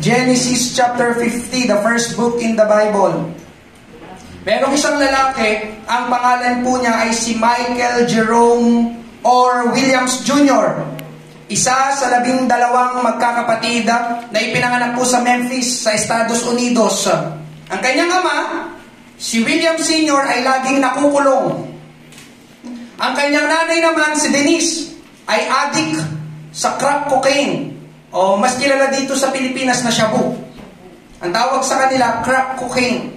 Genesis chapter 50, the first book in the Bible. Merong isang lalaki, ang pangalan po niya ay si Michael Jerome or Williams Jr. Isa sa 12 magkakapatid na ipinanganak po sa Memphis, sa Estados Unidos. Ang kanyang ama, si William Sr. ay laging nakukulong. Ang kanyang nanay naman, si Denise, ay addict sa crack cocaine. O mas kilala dito sa Pilipinas na shabu. Ang tawag sa kanila, crack cocaine.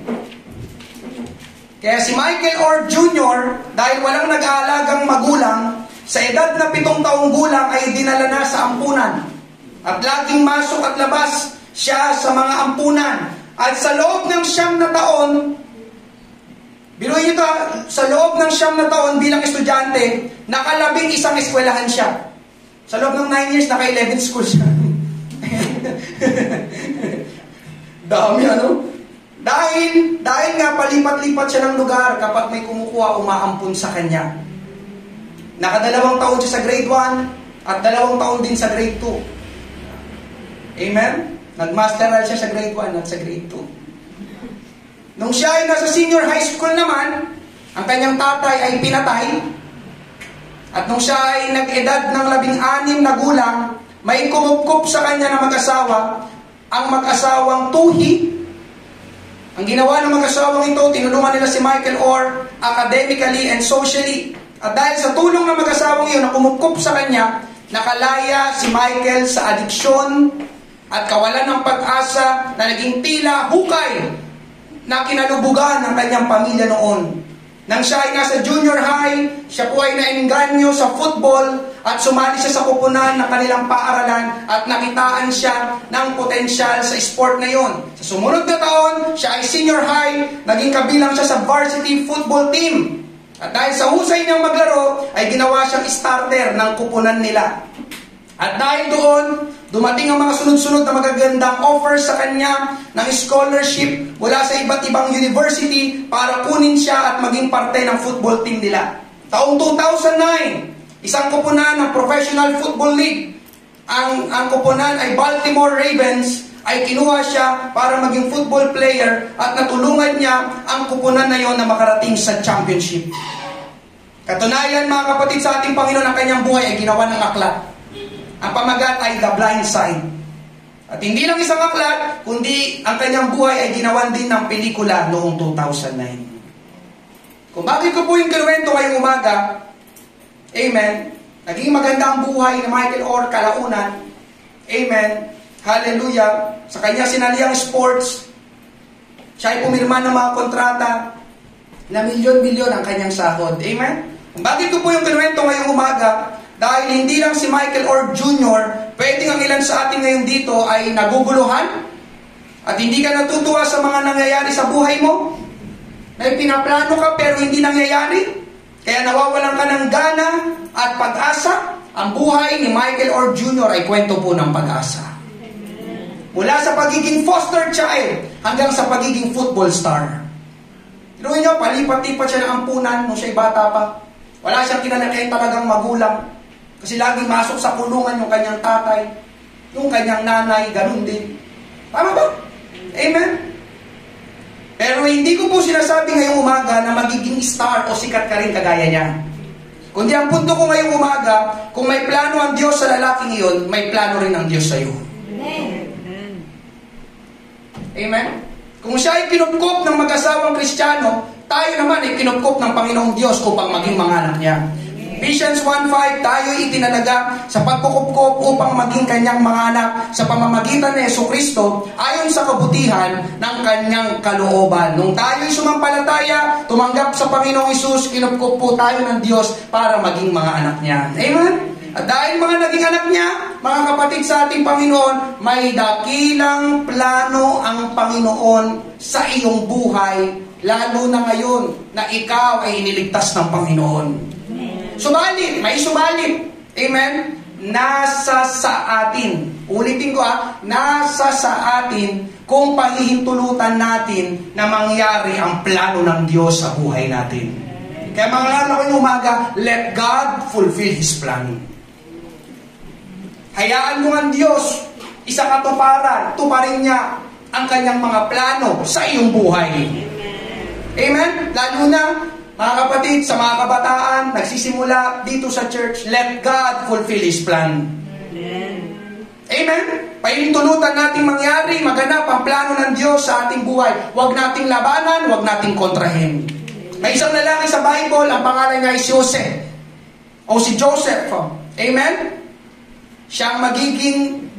Kaya si Michael Orr Jr., dahil walang nag-aalagang magulang, sa edad na 7 taong gulang ay dinala na sa ampunan. At laging masok at labas siya sa mga ampunan. At sa loob ng 9 na taon, biruin nyo, sa loob ng 9 na taon bilang estudyante, naka-11 eskwelahan siya. Sa loob ng 9 years, naka-11 school siya. Dami ano? Dahil nga palipat-lipat siya ng lugar kapag may kumukuha, umaampun sa kanya. Naka-2 taon siya sa grade 1 at 2 taon din sa grade 2. Amen? Nag-masteral siya sa grade 1 at sa grade 2. Nung siya ay nasa senior high school naman, ang kanyang tatay ay pinatay. At nung siya ay nag-edad ng 16 na gulang, may kumupkup sa kanya na mag-asawa, ang mag-asawang Tuhi. Ang ginawa ng mag-asawang ito, tinulungan nila si Michael Orr academically and socially. At dahil sa tulong ng mag-asawang iyon na kumupkup sa kanya, nakalaya si Michael sa adiksyon at kawalan ng pag-asa na naging tila hukay na kinalubugan ng kanyang pamilya noon. Nang siya ay nasa junior high, siya po ay nainganyo sa football at sumali siya sa kupunan ng kanilang paaralan at nakitaan siya ng potensyal sa sport na yon. Sa sumunod na taon, siya ay senior high, naging kabilang siya sa varsity football team. At dahil sa husay niyang maglaro, ay ginawa siyang starter ng kupunan nila. At dahil doon, dumating ang mga sunod-sunod na magagandang offers sa kanya ng scholarship mula sa iba't ibang university para kunin siya at maging parte ng football team nila. Taong 2009, isang kupunan ng Professional Football League. Ang kupunan ay Baltimore Ravens, ay kinuha siya para maging football player at natulungan niya ang kupunan na yon na makarating sa championship. Katunayan mga kapatid, sa ating Panginoon, ang kanyang buhay ay ginawa ng aklat. Ang pamagat ay The Blind Side. At hindi lang isang aklat, kundi ang kanyang buhay ay ginawan din ng pelikula noong 2009. Kung bakit ko po yung kinuwento ngayong umaga, amen, naging maganda ang buhay ni Michael Orr kalaunan, amen, hallelujah, sa kanya sinaliang sports, siya ay pumirma ng mga kontrata na milyon-milyon ang kanyang sahod, amen. Kung bakit ko po yung kinuwento ngayong umaga, dahil hindi lang si Michael Orr Jr., pwedeng ang ilan sa atin ngayon dito ay naguguluhan at hindi ka natutuwa sa mga nangyayari sa buhay mo. May pinaplano ka pero hindi nangyayari. Kaya nawawalan ka ng gana at pag-asa. Ang buhay ni Michael Orr Jr. ay kwento po ng pag-asa. Mula sa pagiging foster child hanggang sa pagiging football star. Tinuhin nyo, palipat-lipat siya ng ampunan nung siya'y bata pa. Wala siyang kinalaki talagang magulang. Kasi laging masok sa kulungan yung kanyang tatay, yung kanyang nanay, ganun din. Tama ba? Amen? Pero hindi ko po sinasabi ngayong umaga na magiging star o sikat ka rin kagaya niya. Kundi ang punto ko ngayong umaga, kung may plano ang Diyos sa lalaking iyon, may plano rin ang Diyos sa iyo. Amen? Amen? Kung siya ay kinupkop ng mag-asawang Kristiyano, tayo naman ay kinupkop ng Panginoong Diyos upang maging mga anak niya. Ephesians 1:5, tayo'y itinalaga sa pagkukupkop upang maging kanyang mga anak sa pamamagitan ni Jesucristo ayon sa kabutihan ng kanyang kalooban. Nung tayo'y sumampalataya, tumanggap sa Panginoong Hesus, kinupkop po tayo ng Diyos para maging mga anak niya. Amen? At dahil mga naging anak niya, mga kapatid sa ating Panginoon, may dakilang plano ang Panginoon sa iyong buhay, lalo na ngayon na ikaw ay iniligtas ng Panginoon. Subalit, may subalit. Amen? Nasa sa atin. Ulitin ko nasa sa atin kung pahihintulutan natin na mangyari ang plano ng Diyos sa buhay natin. Kaya mga anak ko yung umaga, let God fulfill His plan. Hayaan mo ang Diyos isa katuparan, tuparin niya ang kanyang mga plano sa iyong buhay. Amen? Lalo na, mga kapatid, sa mga kabataan, nagsisimula dito sa church, let God fulfill His plan. Amen? Paintulutan nating mangyari, maganap ang plano ng Diyos sa ating buhay. Huwag nating labanan, huwag nating kontrahin. May isang lalaki sa Bible, ang pangalan niya ay si Jose. O si Joseph. Amen? Siyang magiging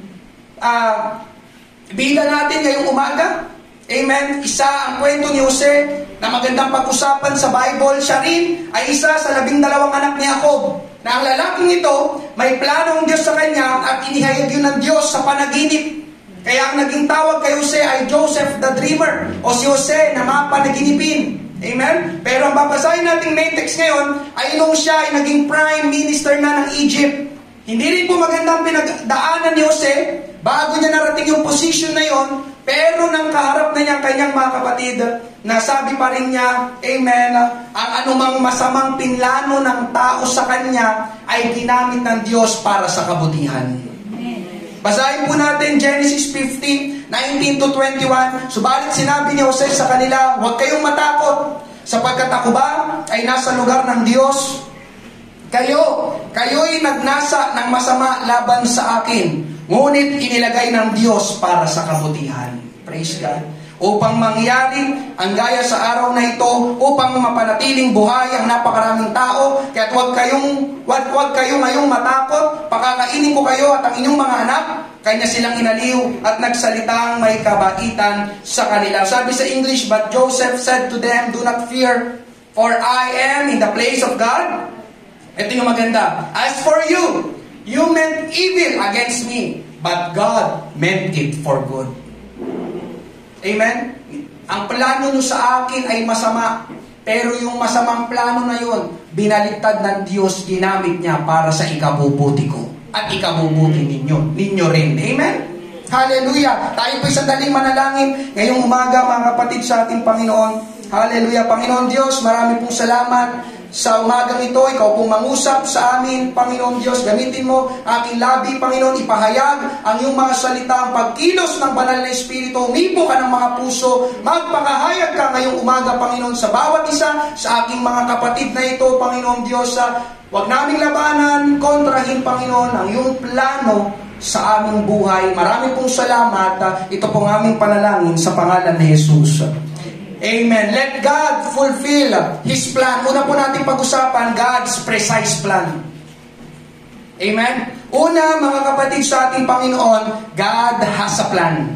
bida natin ngayong umaga. Amen? Isa ang kwento ni Jose na magandang pag-usapan sa Bible. Siya rin ay isa sa 12 anak ni Jacob. Na ang lalaking ito, may plano ng Diyos sa kanya at inihayag yun ng Diyos sa panaginip. Kaya ang naging tawag kay Jose ay Joseph the Dreamer o si Jose na mapanaginipin. Amen? Pero ang babasahin nating main text ngayon ay nung siya ay naging prime minister na ng Egypt. Hindi rin po magandang pinagdaanan ni Jose bago niya narating yung position na yon. Pero nang kaharap na niya ang kanyang mga kapatid, nasabi pa rin niya, amen, ang anumang masamang pinlano ng tao sa kanya ay ginamit ng Diyos para sa kabutihan. Basahin po natin Genesis 15, 19-21. Subalit sinabi ni Jose sa kanila, huwag kayong matakot, sapagkat ako ba ay nasa lugar ng Diyos? Kayo'y nagnasa ng masama laban sa akin, ngunit inilagay ng Diyos para sa kabutihan. Praise God. Upang mangyari ang gaya sa araw na ito, upang mapanatiling buhay ang napakaraming tao. Kaya huwag kayo ngayong matakot, pakakainin ko kayo at ang inyong mga anak. Kanya silang inaliw at nagsalitang may kabaitan sa kanila. Sabi sa English, but Joseph said to them, do not fear, for I am in the place of God. Ito yung maganda. As for you, you meant evil against me, but God meant it for good. Amen? Ang plano nyo sa akin ay masama, pero yung masamang plano na yun, binaliktad ng Diyos, ginamit niya para sa ikabubuti ko at ikabubuti ninyo rin. Amen? Hallelujah! Tayo po'y sandaling manalangin ngayong umaga, mga kapatid, sa ating Panginoon. Hallelujah! Panginoon Diyos, marami pong salamat sa umagang ito. Ikaw pong mangusap sa amin, Panginoon Diyos. Gamitin mo aking labi, Panginoon, ipahayag ang iyong mga salita, ang pagkilos ng banal na Espiritu. Umipo ka ng mga puso, magpakahayag ka ngayong umaga, Panginoon, sa bawat isa, sa aking mga kapatid na ito, Panginoon Diyos. Huwag naming labanan, kontrahin, Panginoon, ang iyong plano sa aming buhay. Marami pong salamat. Ito pong aming panalangin sa pangalan ni Jesus. Amen. Let God fulfill His plan. Una po natin pag-usapan, God's precise plan. Amen. Una, mga kapatid, sa ating Panginoon, God has a plan.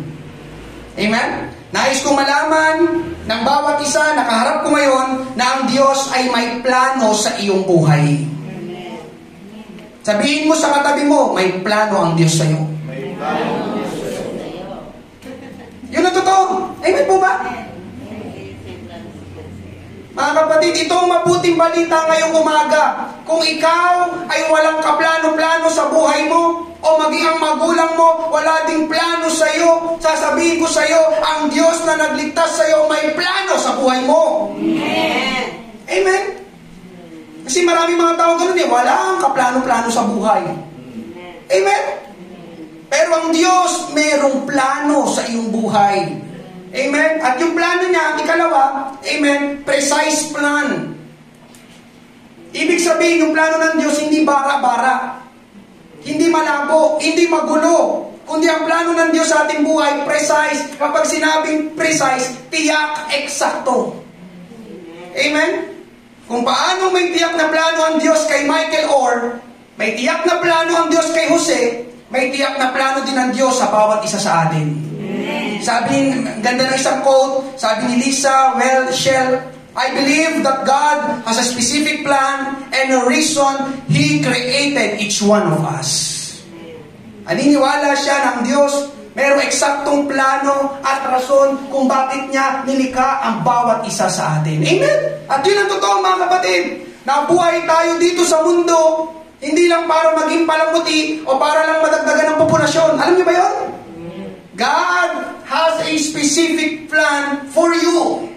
Amen. Nais kong malaman ng bawat isa, nakaharap ko ngayon, na ang Diyos ay may plano sa iyong buhay. Sabihin mo sa katabi mo, may plano ang Diyos sa iyo. May plano ang Diyos sa iyo. Yun ang totoo. Amen po ba? Mga kapatid, ito ang mabuting balita ngayong umaga. Kung ikaw ay walang kaplano-plano sa buhay mo, o maging ang magulang mo, wala ding plano sa iyo, sasabihin ko sa iyo, ang Diyos na nagligtas sa iyo may plano sa buhay mo. Amen. Amen. Kasi marami mga tao ganun wala ang kaplano-plano sa buhay. Amen. Pero ang Diyos merong plano sa iyong buhay. Amen? At yung plano niya, ang ikalawa, amen, precise plan. Ibig sabihin, yung plano ng Diyos, hindi bara-bara. Hindi malabo, hindi magulo. Kundi ang plano ng Diyos sa ating buhay, precise. Kapag sinabing precise, tiyak, eksakto. Amen? Kung paano may tiyak na plano ang Diyos kay Michael Orr, may tiyak na plano ang Diyos kay Jose, may tiyak na plano din ang Diyos sa bawat isa sa atin. Sabi, ganda ng isang quote, sabi ni Lisa Shell, I believe that God has a specific plan and a reason He created each one of us. Aniniwala siya ng Diyos, mayroong eksaktong plano at rason kung bakit niya nilikha ang bawat isa sa atin. Amen? At yun ang totoo, mga kapatid. Nabuhay tayo dito sa mundo, hindi lang para maging palamuti o para lang madagdagan ng populasyon. Alam niyo ba yun? God has a specific plan for you.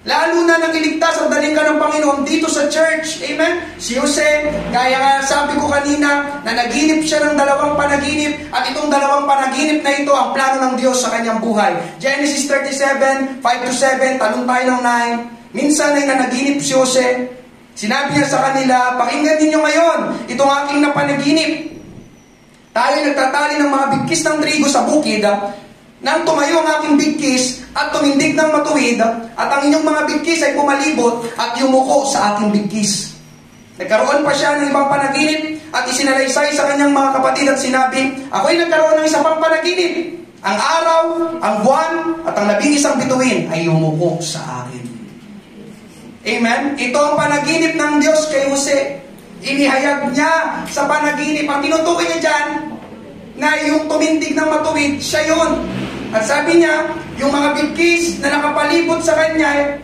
Lalo na nang iligtas at daling ka ng Panginoon dito sa church. Amen? Si Jose, gaya nga sabi ko kanina, na naginip siya ng dalawang panaginip, at itong dalawang panaginip na ito ang plano ng Diyos sa kanyang buhay. Genesis 37, 5-7, talong tayo ng 9. Minsan ay nanaginip si Jose. Sinabi niya sa kanila, pakinggan ninyo ngayon, itong aking napanaginip. Tayo nagtatali ng mga bigkis ng trigo sa bukid, nang tumayo ang aking bigkis at tumindig ng matuwid, at ang inyong mga bigkis ay pumalibot at yumuko sa aking bigkis. Nagkaroon pa siya ng ibang panaginip at isinalaysay sa kanyang mga kapatid at sinabi, ako'y nagkaroon ng isa pang panaginip. Ang araw, ang buwan, at ang 11 bituin ay yumuko sa akin. Amen? Ito ang panaginip ng Diyos kay Jose. Inihayag niya sa panaginip. Ang tinutukoy niya dyan, na yung tumindig ng matuwid, siya yun. At sabi niya, yung mga bigkis na nakapalibot sa kanya,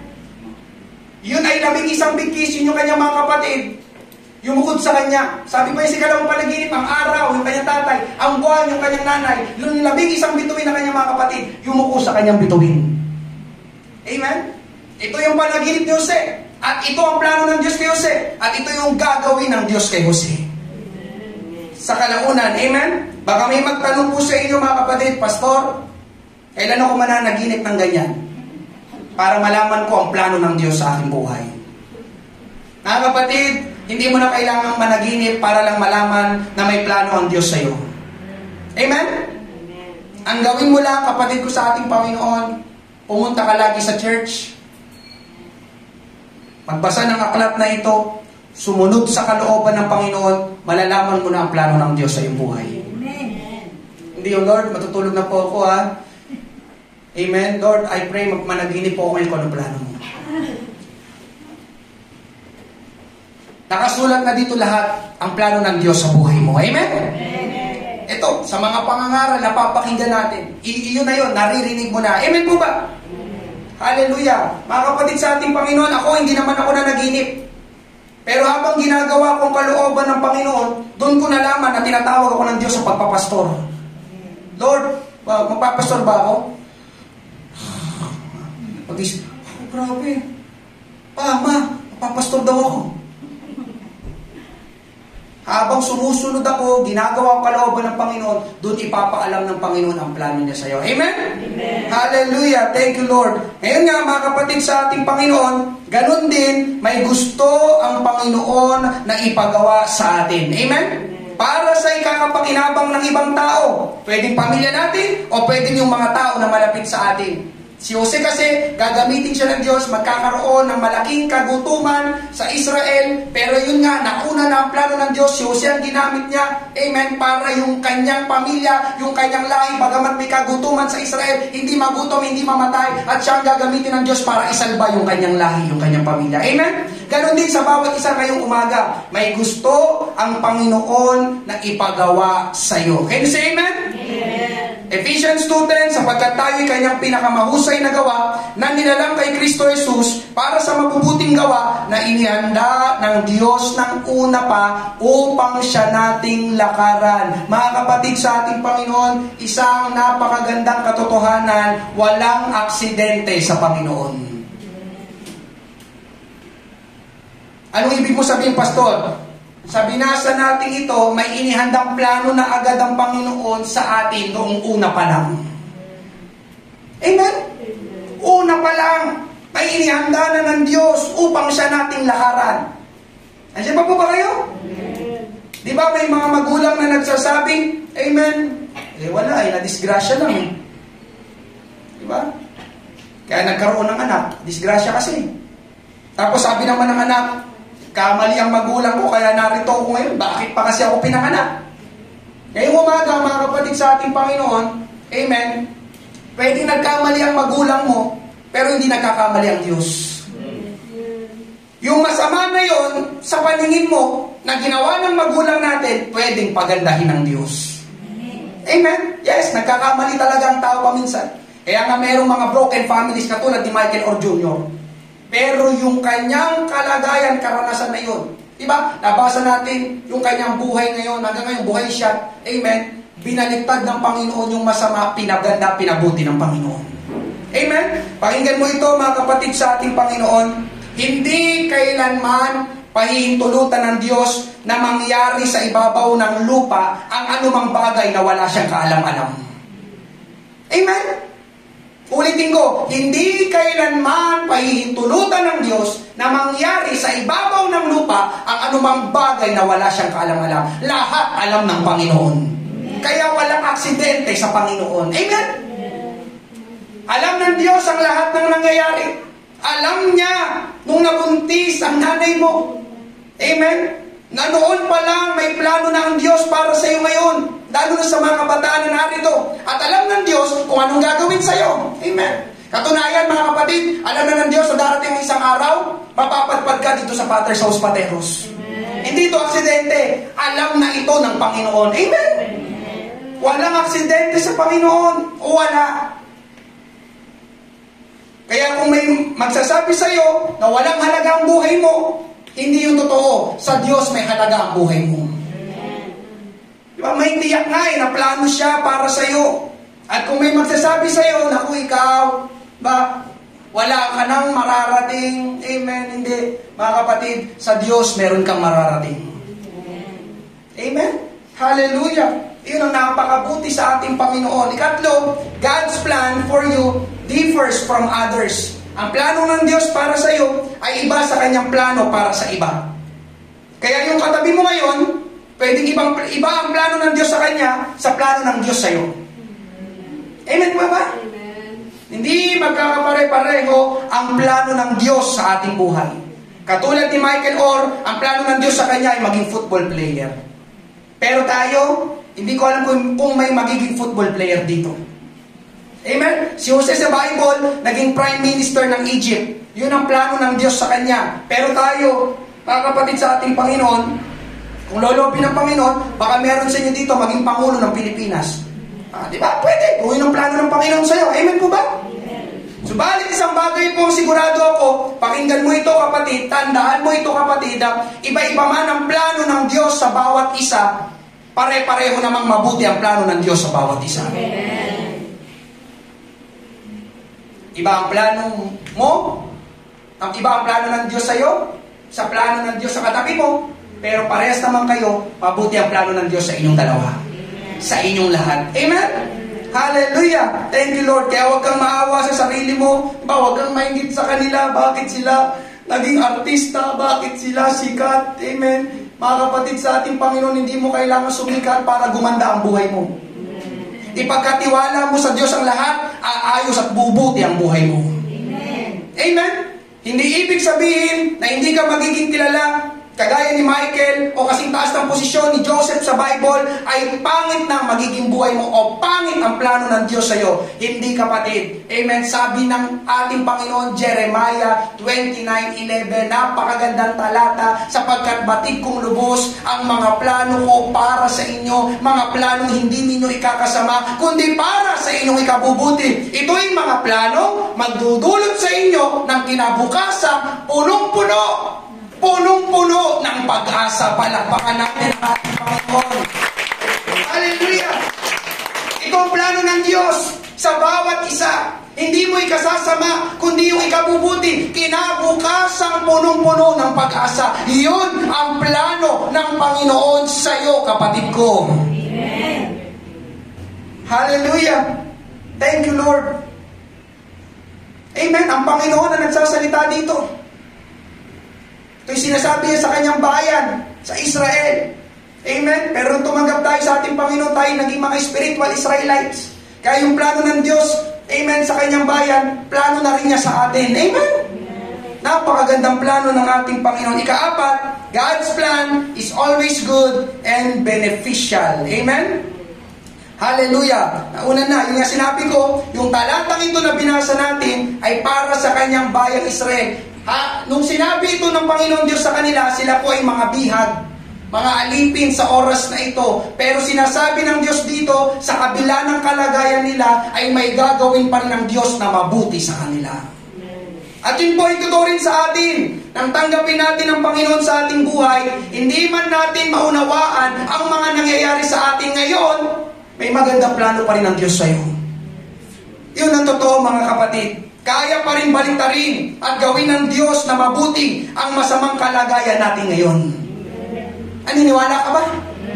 yun ay 11 bigkis, yun yung kanyang mga kapatid, yumukod sa kanya. Sabi pa yung sikalawang panaginip, ang araw, yung kanyang tatay, ang buwan, yung kanyang nanay, yung 11 bituin na kanyang mga kapatid, yumuko sa kanyang bituin. Amen? Ito yung panaginip ni Jose. At ito ang plano ng Diyos kay Jose. At ito yung gagawin ng Diyos kay Jose. Sa kalaunan, amen? Baka may magtanong po sa inyo mga kapatid, Pastor, kailan ako mananaginip ng ganyan? Para malaman ko ang plano ng Diyos sa aking buhay. Mga kapatid, hindi mo na kailangang managinip para lang malaman na may plano ang Diyos sa iyo. Amen? Ang gawin mo lang, kapatid ko sa ating Panginoon, pumunta ka lagi sa church, magbasa ng aklat na ito, sumunod sa kalooban ng Panginoon, malalaman mo na ang plano ng Diyos sa iyong buhay. Amen. Hindi yung Lord, matutulog na po ako ha. Amen. Lord, I pray managinip po ako ngayon kung ano plano mo. Nakasulat na dito lahat ang plano ng Diyos sa buhay mo. Amen? Amen. Ito, sa mga pangangaral na papakinggan natin, iyon na yun, naririnig mo na. Amen po ba? Hallelujah. Mga kapatid sa ating Panginoon, ako, hindi naman ako nanaginip. Pero habang ginagawa kong kalooban ng Panginoon, doon ko nalaman na tinatawag ako ng Diyos sa pagpapastor. Lord, magpapastor ba ako? Pag-isip, grabe. Ma, magpapastor daw ako. Habang sumusunod ako, ginagawa ang kalooban ng Panginoon, doon ipapaalam ng Panginoon ang plano niya sa iyo. Amen? Amen. Hallelujah. Thank you, Lord. Ngayon nga, mga kapatid sa ating Panginoon, ganun din, may gusto ang Panginoon na ipagawa sa atin. Amen? Para sa ikakapakinabang ng ibang tao. Pwedeng pamilya natin o pwedeng yung mga tao na malapit sa atin. Si Jose kasi, gagamitin siya ng Diyos, magkakaroon ng malaking kagutuman sa Israel, pero yun nga, nauna na ang plano ng Diyos, si Jose ang ginamit niya, amen, para yung kanyang pamilya, yung kanyang lahi, bagamat may kagutuman sa Israel, hindi magutom, hindi mamatay, at siya ang gagamitin ng Diyos para isalba yung kanyang lahi, yung kanyang pamilya. Amen? Ganon din sa bawat isa ngayong umaga, may gusto ang Panginoon na ipagawa sa iyo. Can you say amen? Amen. Ephesians 2:10, sapagkat tayo'y kanyang pinakamahusay na gawa na nilalang kay Kristo Jesus para sa mabubuting gawa na inihanda ng Diyos ng una pa upang siya nating lakaran. Mga kapatid sa ating Panginoon, isang napakagandang katotohanan, walang aksidente sa Panginoon. Anong ibig mo sabihin, Pastor? Sa binasa natin ito, may inihandang plano na agad ang Panginoon sa atin noong una pa lang. Amen? Una pa lang, may inihanda na ng Diyos upang siya nating lakaran. Andiyan pa po ba kayo? Di ba may mga magulang na nagsasabing, amen, wala nadisgrasya lang eh. Di ba? Kaya nagkaroon ng anak, disgrasya kasi. Tapos sabi naman ng anak, kamali ang magulang ko, kaya narito ako ngayon. Bakit pa kasi ako pinanganak? Ngayong umaga, mga kapatid sa ating Panginoon, amen, pwedeng nagkamali ang magulang mo, pero hindi nagkakamali ang Diyos. Yung masama na yon sa paningin mo, na ginawa ng magulang natin, pwedeng pagandahin ng Diyos. Amen? Yes, nagkakamali talaga ang tao paminsan. Kaya nga mayroong mga broken families katulad ni Michael Orr Jr., pero yung kanyang kalagayan, karanasan na yun. Diba? Nabasa natin yung kanyang buhay ngayon. Hanggang ngayon, buhay siya. Amen? Binaliktad ng Panginoon yung masama, pinaganda, pinabuti ng Panginoon. Amen? Pakinggan mo ito mga kapatid sa ating Panginoon. Hindi kailanman pahihintulutan ng Diyos na mangyari sa ibabaw ng lupa ang anumang bagay na wala siyang kaalam-alam. Amen? Ulitin ko, hindi kailanman pahihintulutan ng Diyos na mangyari sa ibabaw ng lupa ang anumang bagay na wala siyang kaalam-alam. Lahat alam ng Panginoon. Kaya walang aksidente sa Panginoon. Amen? Alam ng Diyos ang lahat ng nangyayari. Alam niya nung nabuntis ang nanay mo. Amen? Na noon pa lang may plano na ang Diyos para sa iyo ngayon. Lalo na sa mga kabataan na narito. At alam ng Diyos kung anong gagawin sa iyo. Amen? Katunayan mga kapatid, alam na ng Diyos na darating ang isang araw, mapapadpad ka dito sa Father's House Pateros. Hindi ito aksidente. Alam na ito ng Panginoon. Amen? Walang aksidente sa Panginoon. Wala. Kaya kung may magsasabi sa iyo na walang halaga ang buhay mo, hindi yung totoo. Sa Diyos may halaga ang buhay mo. Diba? May tiyak nga na plano siya para sa iyo. At kung may magsasabi sa iyo, naku ikaw, wala ka nang mararating. Amen. Hindi. Mga kapatid, sa Diyos meron kang mararating. Amen. Hallelujah. Iyon ang napakabuti sa ating Panginoon. Ikatlo, God's plan for you differs from others. Ang plano ng Diyos para sa iyo ay iba sa kanyang plano para sa iba. Kaya yung katabi mo ngayon, pwedeng iba ang plano ng Diyos sa kanya sa plano ng Diyos sa iyo. Amen ba ba? Amen. Hindi magkakapare-pareho ang plano ng Diyos sa ating buhay. Katulad ni Michael Orr, ang plano ng Diyos sa kanya ay maging football player. Pero tayo, hindi ko alam kung may magiging football player dito. Amen? Si Jose sa Bible, naging prime minister ng Egypt. Yun ang plano ng Diyos sa kanya. Pero tayo, mga kapatid sa ating Panginoon, kung lolobin ng Panginoon, baka meron sa inyo dito maging Pangulo ng Pilipinas. Di ba? Pwede. Kung yun ang plano ng Panginoon sa iyo. Amen po ba? Subalit isang bagay po sigurado ako, pakinggan mo ito kapatid, tandaan mo ito kapatid, iba-iba man ang plano ng Diyos sa bawat isa, pare-pareho namang mabuti ang plano ng Diyos sa bawat isa. Amen. Iba ang plano mo, ang iba ang plano ng Diyos sa iyo, sa plano ng Diyos sa katabi mo, pero parehas naman kayo, mabuti ang plano ng Diyos sa inyong dalawa, sa inyong lahat. Amen? Hallelujah! Thank you Lord. Kaya huwag kang maawa sa sarili mo, huwag kang maingit sa kanila, bakit sila naging artista, bakit sila sikat. Amen? Mga kapatid sa ating Panginoon, hindi mo kailangan sumikat para gumanda ang buhay mo. Ipagkatiwala mo sa Diyos ang lahat, aayos at bubuti ang buhay mo. Amen. Amen? Hindi ibig sabihin na hindi ka magiging kilala kagaya ni Michael o kasing taas ng posisyon ni Joseph sa Bible ay pangit na magiging buhay mo o pangit ang plano ng Diyos sa iyo. Hindi kapatid. Amen? Sabi ng ating Panginoon, Jeremiah 29:11, napakagandang talata, sapagkat batid kong lubos ang mga plano ko para sa inyo, mga plano hindi ninyo ikakasama, kundi para sa inyong ikabubuti. Ito'y mga plano magdudulot sa inyo ng kinabukasang punong-puno ng pag-asa. Palakpakan natin ang ating Panginoon. Hallelujah! Ito ang plano ng Diyos sa bawat isa. Hindi mo ikasasama, kundi yung ikabubuti. Kinabukasang punong-puno ng pag-asa. Iyon ang plano ng Panginoon sa iyo, kapatid ko. Amen. Hallelujah! Thank you, Lord. Amen. Ang Panginoon na nagsasalita dito. Ito'y sinasabi niya sa kanyang bayan, sa Israel. Amen? Pero nung tumanggap tayo sa ating Panginoon, tayo naging mga spiritual Israelites. Kaya yung plano ng Diyos, amen, sa kanyang bayan, plano na rin niya sa atin. Amen? Napakagandang plano ng ating Panginoon. Ikaapat, God's plan is always good and beneficial. Amen? Hallelujah! Una na, yung sinabi ko, yung talatang ito na binasa natin ay para sa kanyang bayang Israel. Nung sinabi ito ng Panginoon Diyos sa kanila, sila po ay mga bihag, mga alipin sa oras na ito. Pero sinasabi ng Diyos dito, sa kabila ng kalagayan nila, ay may gagawin pa rin ng Diyos na mabuti sa kanila. At yun po ito rin sa atin. Nang tanggapin natin ang Panginoon sa ating buhay, hindi man natin maunawaan ang mga nangyayari sa atin ngayon, may magandang plano pa rin ng Diyos sa iyo. Yun ang totoo mga kapatid. Kaya pa rin baliktarin at gawin ng Diyos na mabuti ang masamang kalagayan natin ngayon. Naniniwala ka ba?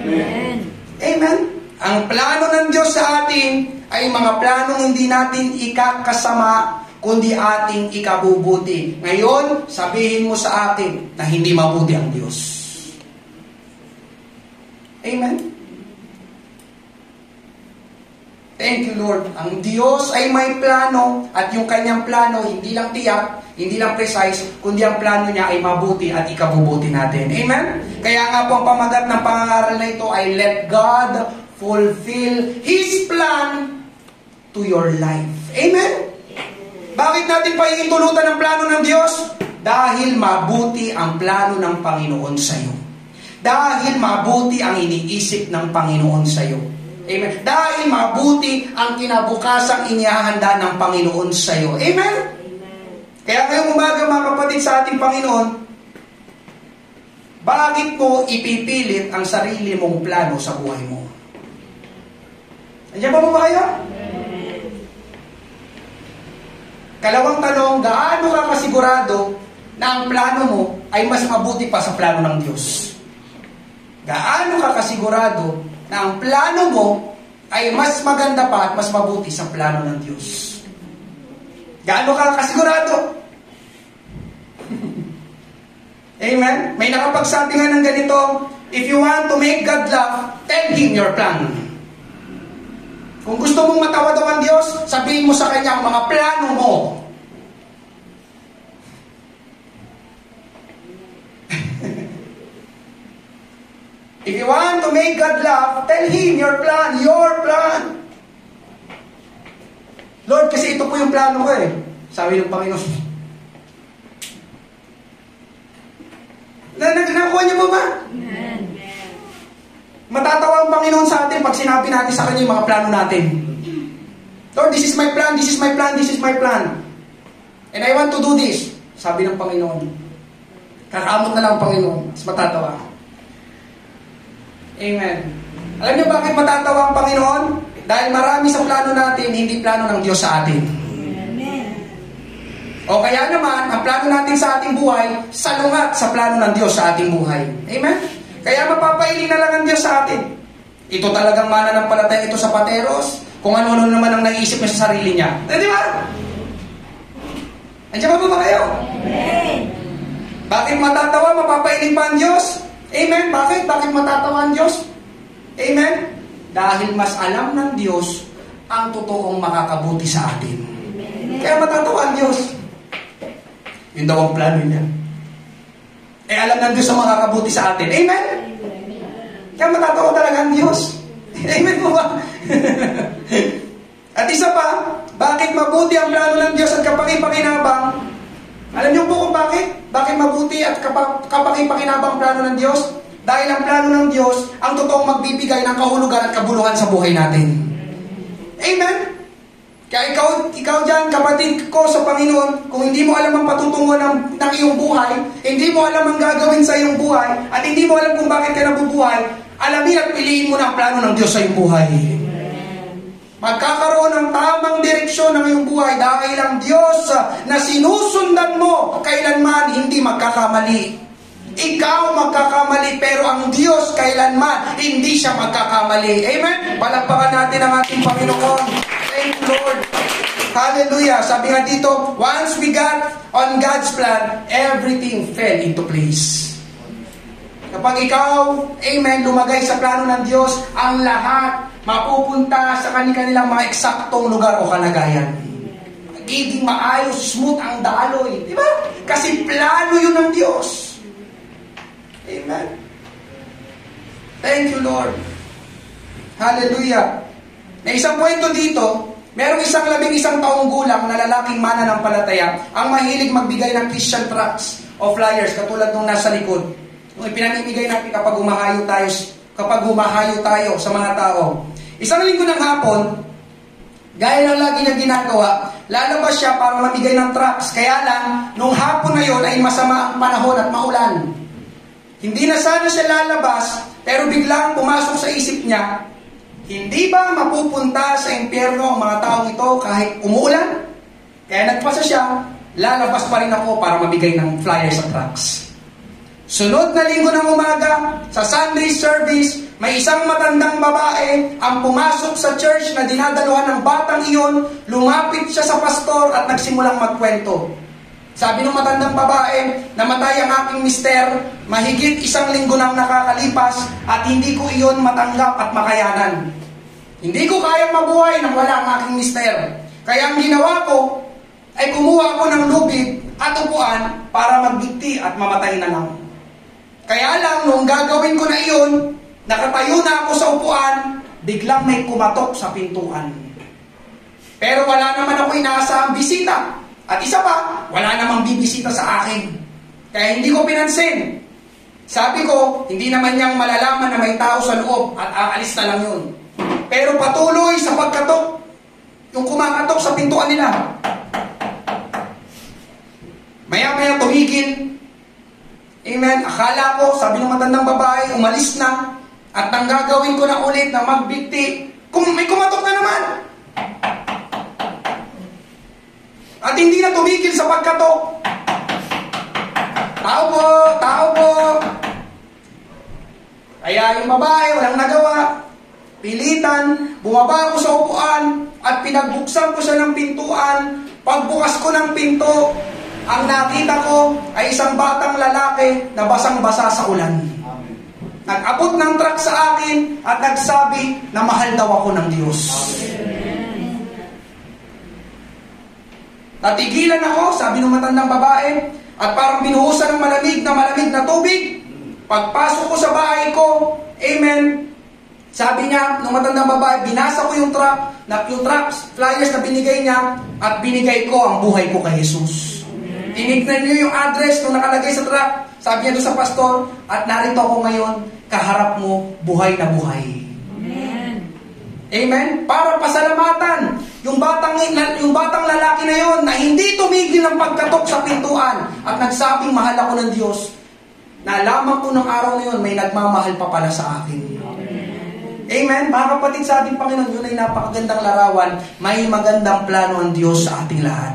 Amen. Amen. Ang plano ng Diyos sa atin ay mga planong hindi natin ikakasama, kundi ating ikabubuti. Ngayon, sabihin mo sa atin na hindi mabuti ang Diyos. Amen. Thank you, Lord. Ang Diyos ay may plano at yung kanyang plano hindi lang tiyak, hindi lang precise, kundi ang plano niya ay mabuti at ikabubuti natin. Amen? Kaya nga po ang pamagat ng pangangaral na ito ay let God fulfill His plan to your life. Amen? Bakit natin pahihintulutan ang plano ng Diyos? Dahil mabuti ang plano ng Panginoon sa iyo. Dahil mabuti ang iniisip ng Panginoon sa iyo. Amen. Dahil mabuti ang kinabukasang inihahanda ng Panginoon sa iyo. Amen? Kaya ngayong umaga mga kapatid sa ating Panginoon, bakit mo ipipilit ang sarili mong plano sa buhay mo? Andiyan ba mo ba kayo? Kalawang tanong, gaano ka kasigurado na ang plano mo ay mas mabuti pa sa plano ng Diyos? Gaano ka kasigurado na ang plano mo ay mas maganda pa at mas mabuti sa plano ng Diyos? Gaano ka kasigurado? Amen? May nakapagsabi nga ng ganito, if you want to make God laugh, tell Him your plan. Kung gusto mong matawa daw ang Diyos, sabihin mo sa Kanya ang mga plano mo. If you want to make God laugh, tell Him your plan, your plan. Lord, kasi ito po yung plano ko eh. Sabi ng Panginoon. Nakuha niyo po ba? Amen. Matatawa ang Panginoon sa atin pag sinabi natin sa Kanya yung mga plano natin. Lord, this is my plan, this is my plan, this is my plan. And I want to do this. Sabi ng Panginoon. Kakamot na lang ang Panginoon. Mas matatawa. Amen. Alam niyo bakit matatawa ang Panginoon? Dahil marami sa plano natin, hindi plano ng Diyos sa atin. Amen. O kaya naman, ang plano natin sa ating buhay, salungat sa plano ng Diyos sa ating buhay. Amen? Kaya mapapailing na lang ang Diyos sa atin. Ito talagang mananampalataya ito sa pateros, kung ano-ano naman ang naisip niya sa sarili niya. Di ba? Andiyan ba kayo? Amen. Bakit matatawa? Mapapailing pa ang Diyos? Amen? Bakit? Bakit matatawa ang Diyos? Amen? Dahil mas alam ng Diyos ang totoong makakabuti sa atin. Kaya matatawa ang Diyos. Yun daw ang plano niya. Alam ng Diyos ang makakabuti sa atin. Amen? Kaya matatawa talaga ang Diyos. Amen po ba? At isa pa, bakit mabuti ang plano ng Diyos at kapaki-pakinabang? Alam niyo po kung bakit? Bakit mabuti at kapaki-pakinabang ang plano ng Diyos? Dahil ang plano ng Diyos ang totoong magbibigay ng kahulugan at kabuluhan sa buhay natin. Amen? Kaya ikaw dyan, kapatid ko sa Panginoon, kung hindi mo alam ang patutungo ng iyong buhay, hindi mo alam ang gagawin sa iyong buhay, at hindi mo alam kung bakit ka nabubuhay, alamin at piliin mo na ang plano ng Diyos sa iyong buhay. Magkakaroon ng tamang direksyon ng iyong buhay dahil ang Diyos na sinusundan mo kailanman hindi magkakamali. Ikaw magkakamali, pero ang Diyos kailanman hindi siya magkakamali. Amen? Palakpakan natin ang ating Panginoon. Thank you, Lord. Hallelujah. Sabi nga dito, once we got on God's plan, everything fell into place. Kapag ikaw, amen, lumagay sa plano ng Diyos, ang lahat mapupunta sa kanilang mga eksaktong lugar o kalagayan. Magiging maayos, smooth ang daloy. Di ba? Kasi plano yun ng Diyos. Amen. Thank you, Lord. Hallelujah. Na isang kwento dito, merong isang 11 taong gulang na lalaking mananampalataya ang mahilig magbigay ng Christian tracts o flyers katulad nung nasa likod. Yung ipinamimigay natin kapag humahayo tayo sa mga tao. Isang linggo ng hapon, gaya ng lagi niyang ginagawa, lalabas siya para mamigay ng tracts. Kaya lang, nung hapon na yon ay masama ang panahon at maulan. Hindi na sana siya lalabas, pero biglang pumasok sa isip niya, Hindi ba mapupunta sa impyerno ang mga taong ito kahit umuulan? Kaya nagpasa siya, lalabas pa rin ako para mabigay ng flyer sa trucks. Sunod na linggo ng umaga, sa Sunday service, may isang matandang babae ang pumasok sa church na dinadaluhan ng batang iyon, lumapit siya sa pastor at nagsimulang magkwento. Sabi ng matandang babae, namatay ang aking mister, mahigit 1 linggo nang nakakalipas at hindi ko iyon matanggap at makayanan. Hindi ko kayang mabuhay nang wala ang aking mister. Kaya ang ginawa ko ay kumuha ako ng lubid at upuan para magbigti at mamatay na lang. Kaya lang, nung gagawin ko na iyon, nakatayo na ako sa upuan, biglang may kumatok sa pintuan. Pero wala naman ako inaasahang bisita. At isa pa, wala namang bibisita sa akin. Kaya hindi ko pinansin. Sabi ko, hindi naman niyang malalaman na may tao sa loob at aalis na lang yun. Pero patuloy sa pagkatok, yung kumakatok sa pintuan nila. Maya-maya tumigil. Amen. Akala ko, sabi ng matandang babae, umalis na. At nang gagawin ko na ulit na magbigti, may kumatok na naman. At hindi na tumigil sa pagkatok. Tao po, tao po. Kaya yung babae, walang nagawa. Pilitan, bumaba ako sa upuan at pinagbuksan ko siya ng pintuan. Pagbukas ko ng pinto, ang nakita ko ay isang batang lalaki na basang-basa sa ulan. Nag-abot ng truck sa akin at nagsabi na mahal daw ako ng Diyos. Natigilan ako, sabi ng matandang babae, at parang binuhusan ng malamig na tubig. Pagpasok ko sa bahay ko, amen, sabi niya, ng matandang babae, binasa ko yung trucks, flyers na binigay niya, at binigay ko ang buhay ko kay Jesus. Tinignan niyo yung address nung nakalagay sa truck, sabi niya doon sa pastor, at narito ako ngayon, kaharap mo, buhay na buhay. Amen? Para pasalamatan yung batang lalaki na yon na hindi tumigil ng pagkatok sa pintuan at nagsabing mahal ako ng Diyos. Nalaman ko ng araw na yon may nagmamahal pa pala sa akin. Amen? Mga kapatid sa ating Panginoon, yun ay napakagandang larawan. May magandang plano ang Diyos sa ating lahat.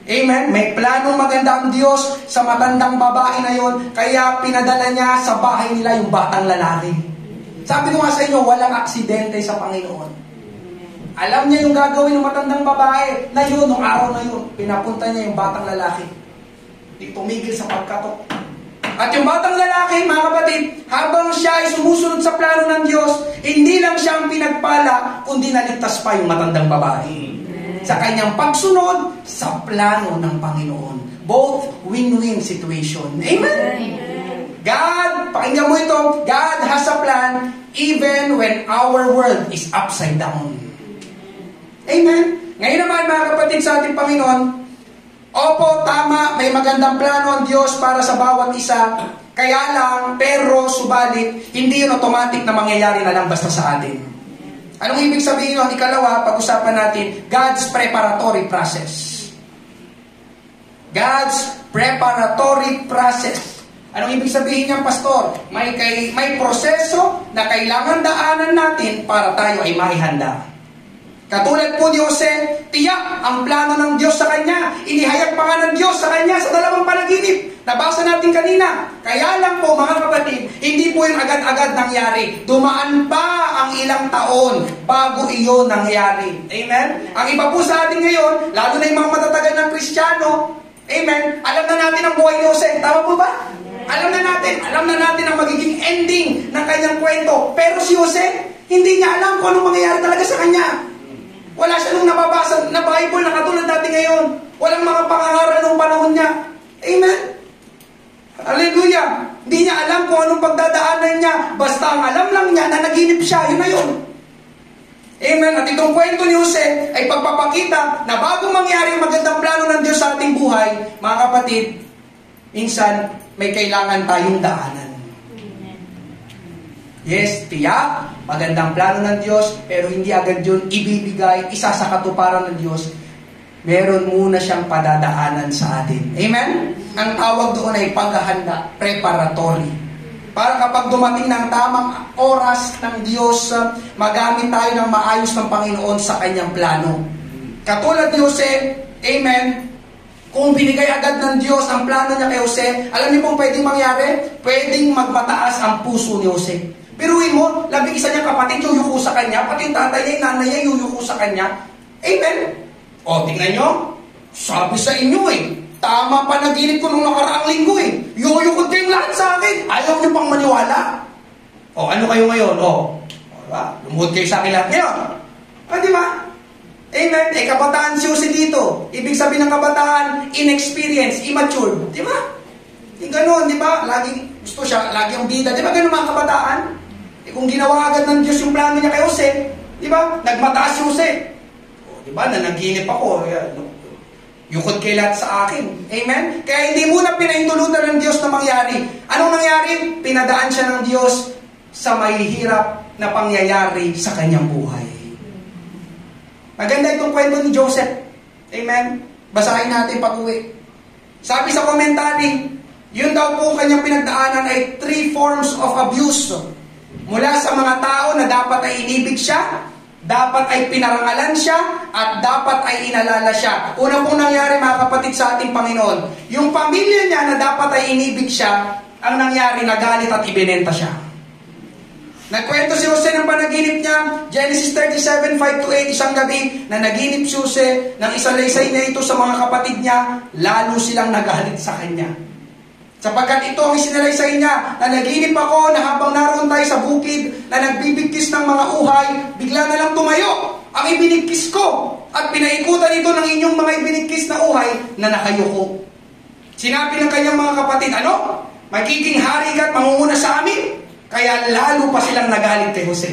Amen? May planong maganda ang Diyos sa matandang babae na yon, kaya pinadala niya sa bahay nila yung batang lalaki. Sabi ko nga sa inyo, walang aksidente sa Panginoon. Alam niya yung gagawin ng matandang babae na yun, nung araw na yun, pinapunta niya yung batang lalaki. Di tumigil sa pagkatok. At yung batang lalaki, mga kapatid, habang siya ay sumusunod sa plano ng Diyos, hindi lang siya ang pinagpala, kundi naligtas pa yung matandang babae. Sa kanyang pagsunod sa plano ng Panginoon. Both win-win situation. Amen? God, pakinggan mo ito, God has a plan even when our world is upside down. Amen? Ngayon naman, mga kapatid sa ating Panginoon, opo, tama, may magandang plano ang Diyos para sa bawat isa. Kaya lang, pero, subalit, hindi yun automatic na mangyayari na lang basta sa atin. Anong ibig sabihin nun? Ikalawa, pag-usapan natin, God's preparatory process. God's preparatory process. Anong ibig sabihin niyan, Pastor? May proseso na kailangan daanan natin para tayo ay maihanda. Katulad po ni Jose, tiyak ang plano ng Diyos sa kanya. Inihayag pa nga ng Diyos sa kanya sa 2 panaginip. Nabasa natin kanina. Kaya lang po, mga kapatid, hindi po yung agad-agad nangyari. Dumaan pa ang ilang taon bago iyon nangyari. Amen? Ang iba po sa atin ngayon, lalo na yung mga matatagal ng Kristiyano, amen, alam na natin ang buhay ni Jose. Tama po ba? Alam na natin ang magiging ending ng kanyang kwento. Pero si Jose, hindi niya alam kung anong mangyayari talaga sa kanya. Wala siya nung nababasa na Bible na katulad natin ngayon. Walang mga pangangaral nung panahon niya. Amen? Hallelujah! Hindi niya alam kung anong pagdadaanan niya. Basta ang alam lang niya na naginip siya. Yun na yun. Amen? At itong kwento ni Jose ay pagpapakita na bago mangyari ang magandang plano ng Diyos sa ating buhay, mga kapatid, minsan may kailangan tayong daanan. Yes, tiyak, magandang plano ng Diyos, pero hindi agad yun ibibigay, isa sa katuparan ng Diyos. Meron muna siyang padadaanan sa atin. Amen? Ang tawag doon ay paghahanda, preparatory. para kapag dumating ng tamang oras ng Diyos, magamit tayo ng maayos ng Panginoon sa kanyang plano. Katulad ni Jose, amen, kung binigay agad ng Diyos ang plano niya kay Jose, alam niyo pong pwedeng mangyari? Pwedeng magmataas ang puso ni Jose. Piruin mo, labing isa niyang kapatid yuyuko sa kanya, pati yung tatay niya, yung nanay niya yuyuko sa kanya. Amen? O, tingnan niyo, sabi sa inyo tama pa naginip ko nung nakaraang linggo yuyukod kayong lahat sa akin. Ayaw niyo pang maniwala. O, ano kayo ngayon? O, diba? Lumuhod kayo sa akin lahat ngayon. O, di ba? Amen? Kabataan si Jose dito. Ibig sabihin ng kabataan, inexperienced, immature. Di ba? Ganun, di ba? Laging gusto siya, lagi ang bida. Di ba ganun mga kabataan? Kung ginawa agad ng Diyos yung plano niya kay Jose, di ba? Nagmataas si Jose. O, di ba? Nanaginip ako. Yukod kay lahat sa akin. Amen? Kaya hindi muna pinahintulutan ng Diyos na mangyari. Anong nangyari? Pinadaan siya ng Diyos sa mahihirap na pangyayari sa kanyang buhay. Maganda itong kwento ni Joseph. Amen? Basahin natin pag-uwi. Sabi sa commentary, yun daw po kanyang pinagdaanan ay 3 forms of abuse. Mula sa mga tao na dapat ay inibig siya, dapat ay pinarangalan siya, at dapat ay inalala siya. Una pong nangyari mga kapatid sa ating Panginoon, yung pamilya niya na dapat ay inibig siya, ang nangyari nagalit at ibinenta siya. Nagkwento si Jose ng panaginip niya, Genesis 37, 5-8, isang gabi na naginip si Jose ng isalaysay na ito sa mga kapatid niya, lalo silang nagalit sa kanya. Sapagkat ito ang isinalaysay niya, na naginip ako na habang naroon tayo sa bukid na nagbibigkis ng mga uhay, bigla na lang tumayo ang ibinigkis ko at pinaikutan ito ng inyong mga ibinigkis na uhay na nakayuko. Sinabi ng kanyang mga kapatid, ano? Magiging hari ka at mangunguna sa amin? Kaya lalo pa silang nagalit kay Jose.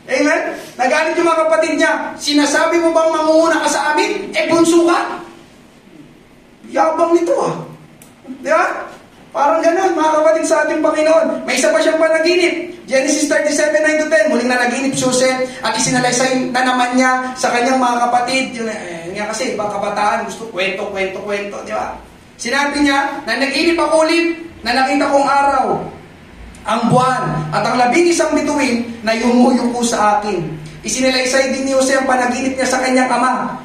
Amen? Nagalit yung mga kapatid niya. Sinasabi mo bang mangunguna ka sa amin? Bunso ka. Yabang nito Di ba? Parang ganun, mga kapatid sa ating Panginoon. May isa pa siyang panaginip. Genesis 37, 9-10. Muling na naginip si Jose at isinalaysay na naman niya sa kanyang mga kapatid. Yun kasi, ibang kabataan, gusto kwento, di ba? Sinabi niya na naginip ako ulit na nakita kong araw, ang buwan, at ang 11 bituin na yumuyuko sa akin. Isinalaysay din ni Jose ang panaginip niya sa kanyang ama.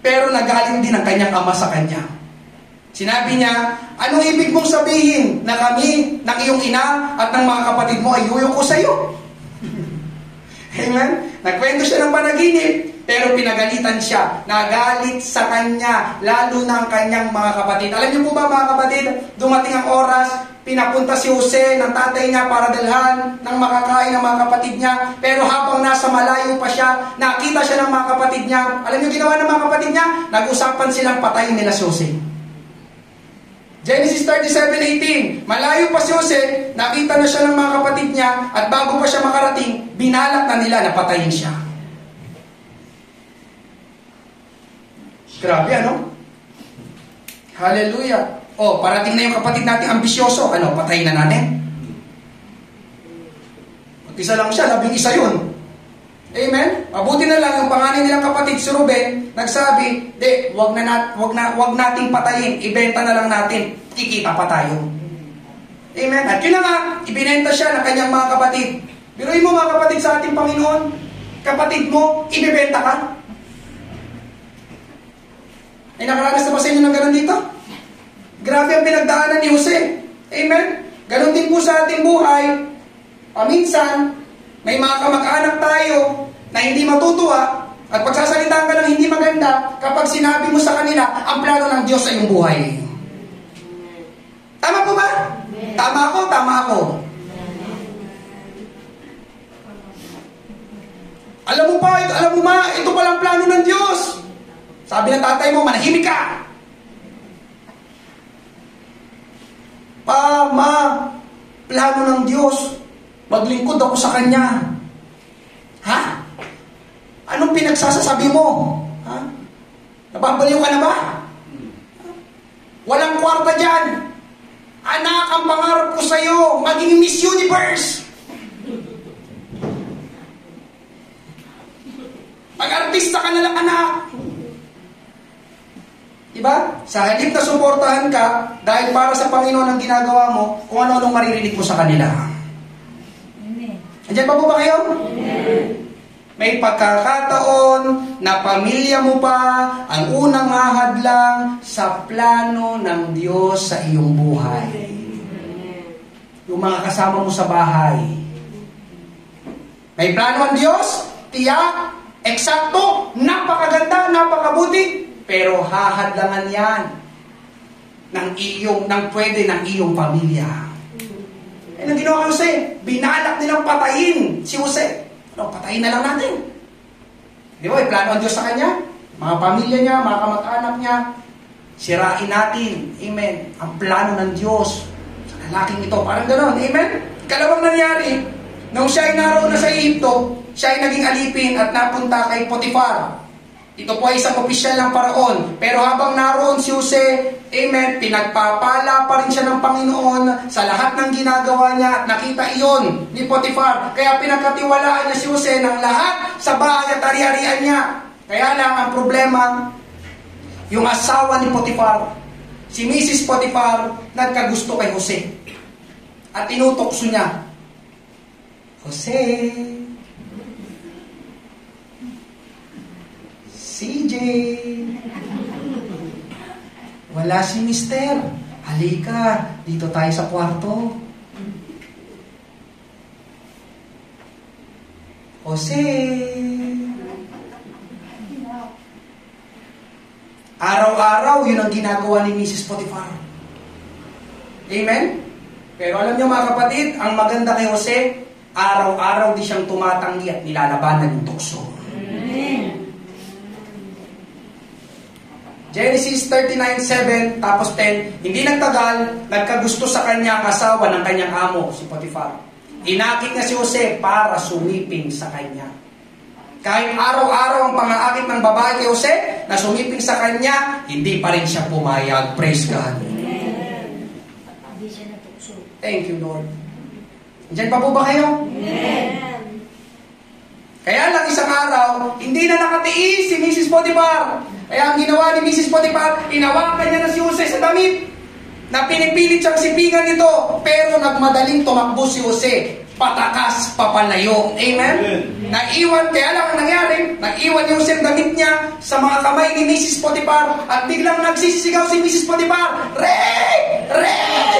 Pero nagaling din ang kanyang ama sa kanya. Sinabi niya, anong ibig mong sabihin na kami, ng iyong ina at ng mga kapatid mo ay yuyuko sa iyo? Amen? Nagkwento siya ng panaginip, pero pinagalitan siya. Nagalit sa kanya, lalo na ang kanyang mga kapatid. Alam niyo po ba mga kapatid, dumating ang oras, pinapunta si Jose ng tatay niya para dalhan ng makakain ng mga kapatid niya. Pero habang nasa malayo pa siya, nakita siya ng mga kapatid niya. Alam niyo ginawa ng mga kapatid niya? Nag-usapan silang patayin nila si Jose. Genesis 37:18, malayo pa si Jose, nakita na siya ng mga kapatid niya, at bago pa siya makarating, binalak na nila na patayin siya. Grabe, ano? Hallelujah. Parating na yung kapatid natin ambisyoso, patayin na natin. Mag-isa lang siya, 11 yun. Amen? Mabuti na lang yung panganay nilang kapatid, si Ruben, nagsabi, wag nating patayin, ibenta na lang natin, kikita pa tayo. Amen? At yun na nga, ibinenta siya ng kanyang mga kapatid. Biruin mo mga kapatid sa ating Panginoon, kapatid mo, ibibenta ka. Ay nakaranas na ba sa inyo ng ganun dito? Grabe ang pinagdaanan ni Jose. Amen? Ganun din po sa ating buhay. Paminsan, may mga kamag-anak tayo na hindi matutuwa at pagsasalitaan ka ng hindi maganda kapag sinabi mo sa kanila ang plano ng Diyos sa iyong buhay. Tama po ba? Tama ako, tama ako. Alam mo ba, ito palang plano ng Diyos. Sabi ng tatay mo, manahimik ka. Plano ng Diyos. Maglingkod ako sa Kanya. Ha? Anong pinagsasasabi mo? Ha? Nababaliw ka na ba? Walang kwarta dyan. Anak, ang pangarap ko sa'yo, maging Miss Universe. Pag-artista ka na lang, anak. Diba? Sa halip na suportahan ka, dahil para sa Panginoon ang ginagawa mo, kung ano-anong maririnig mo sa kanila. Amen. Andiyan pa po ba kayo? Amen. May pagkakataon na pamilya mo pa ang unang hahadlang sa plano ng Diyos sa iyong buhay. Yung mga kasama mo sa bahay. May plano ang Diyos, tiyak, eksakto, napakaganda, napakabuti, pero hahadlangan yan ng pwede ng iyong pamilya. Ang ginawa kay Jose, binalak nilang patayin si Jose. Patayin na lang natin. Di ba? Plano ang Diyos sa kanya. Mga pamilya niya, mga kamag-anak niya, sirain natin. Amen. Ang plano ng Diyos sa lalaking ito. Parang gano'n. Amen. Kalawang nangyari, nung siya ay naroon na sa Egypto, siya ay naging alipin at napunta kay Potiphar. Ito po ay isang opisyal ng paraon. Pero habang naroon si Jose, amen, pinagpapala pa rin siya ng Panginoon sa lahat ng ginagawa niya at nakita iyon ni Potiphar. Kaya pinagkatiwalaan niya si Jose ng lahat sa bahay at ari-arian niya. Kaya lang ang problema, yung asawa ni Potiphar, si Mrs. Potiphar, nagkagusto kay Jose. At tinutokso niya, Jose, CJ, wala si Mister. Halika, dito tayo sa kwarto. Jose, araw-araw yun ang ginagawa ni Mrs. Potiphar. Amen? Pero alam niyo mga kapatid, ang maganda kay Jose, araw-araw di siyang tumatanggi at nilalabanan yung tukso. Amen. Genesis 39:7 tapos 10, hindi nagtagal, nagkagusto sa kanya ang asawa ng kanyang amo, si Potiphar. Inakit niya si Jose para sumiping sa kanya. Kahit araw-araw ang pang-aakit ng babae kay Jose na sumiping sa kanya, hindi pa rin siya pumayag. Praise God. Hindi siya natukso. Thank you, Lord. Diyan pa po ba kayo? Amen. Kaya lang isang araw, hindi na nakatiis si Mrs. Potiphar. Kaya ang ginawa ni Mrs. Potiphar, inawakan niya na si Jose sa damit na pinipilit siyang sipingan nito. Pero nagmadaling tumakbo si Jose, patakas, papalayo. Amen? Naiwan, kaya lang ang nangyari, naiwan ni Jose ang damit niya sa mga kamay ni Mrs. Potiphar at biglang nagsisigaw si Mrs. Potiphar, Ray! Ray!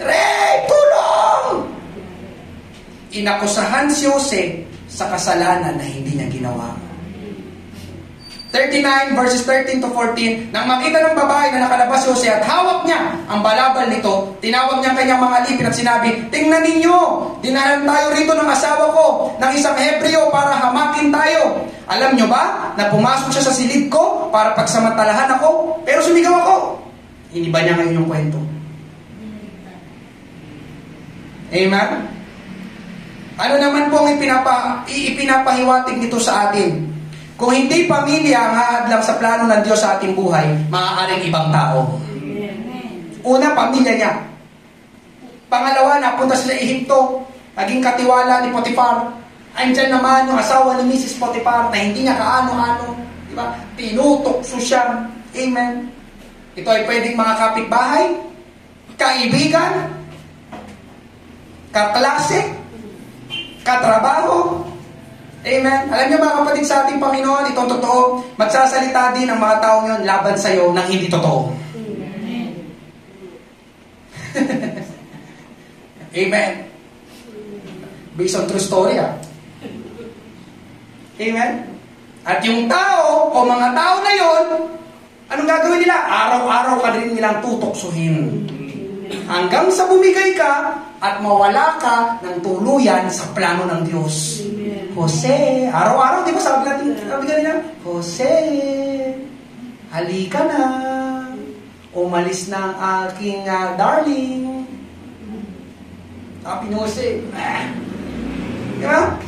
Ray! Tulong! Inakusahan si Jose sa kasalanan na hindi niya ginawa. 39 verses 13 to 14, nang makita ng babae na nakalabas si Jose at hawak niya ang balabal nito, tinawag niya ang kanyang mga alipin at sinabi, tingnan ninyo, dinalan tayo rito ng asawa ko, ng isang Hebreo para hamakin tayo. Alam nyo ba na pumasok siya sa silid ko para pagsamantalahan ako, pero sumigaw ako. Iniba niya ngayon yung kwento. Amen? Ano naman po ang ipinapahiwatig nito sa atin? Kung hindi pamilya ang hahadlang sa plano ng Diyos sa ating buhay, maaaring ibang tao. Una, pamilya niya. Pangalawa, napunta sila Ehipto, naging katiwala ni Potiphar. Andyan naman yung asawa ni Mrs. Potiphar na hindi niya kaano-ano. Diba? Tinutokso siya. Amen. Ito ay pwedeng mga kapitbahay, kaibigan, kaklase, katrabaho. Amen. Alam niyo mga kapatid, sa ating Panginoon, itong totoo, magsasalita din ang mga taong yun laban sa iyo ng hindi totoo. Amen. Amen. Based on true story, Amen. At yung tao, o mga tao na yon, anong gagawin nila? Araw-araw ka rin nilang tutoksuhin. Hanggang sa bumigay ka at mawala ka ng tuluyan sa plano ng Diyos. Jose, araw-araw, di ba sabi kanina, Jose, halika na, umalis na ang aking darling. Sabi ni Jose, di ba?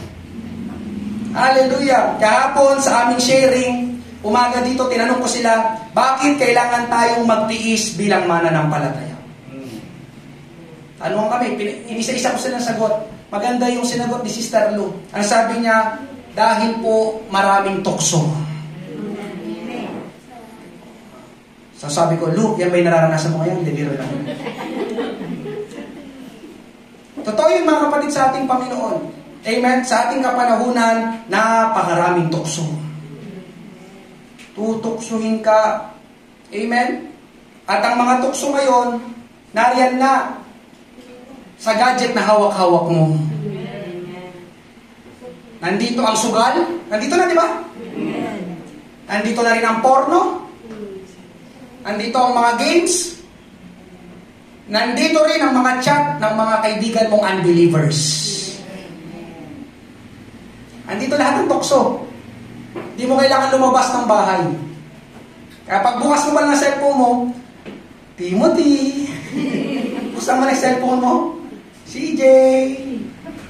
Hallelujah. Kahapon sa aming sharing, umaga dito, tinanong ko sila, bakit kailangan tayong magtiis bilang mananampalataya? Tanong kami, inisa-isa ko silang sagot. Maganda yung sinagot ni Sister Lou. Ang sabi niya, dahil po maraming tukso. So sabi ko, Luke, yan ba yung nararanasan mo ngayon? Hindi, biro lang. Totoo yun mga kapatid sa ating Panginoon. Amen? Sa ating kapanahunan, napakaraming tukso. Tutuksuhin ka. Amen? At ang mga tukso ngayon, nariyan na sa gadget na hawak-hawak mo. Nandito ang sugal. Nandito na, di ba? Nandito na rin ang porno. Nandito ang mga games. Nandito rin ang mga chat ng mga kaibigan mong unbelievers. Nandito lahat ng tukso. Hindi mo kailangan lumabas ng bahay. Kaya pagbukas mo pa ng cellphone mo, Timothy, buksan mo na yung cellphone mo, CJ,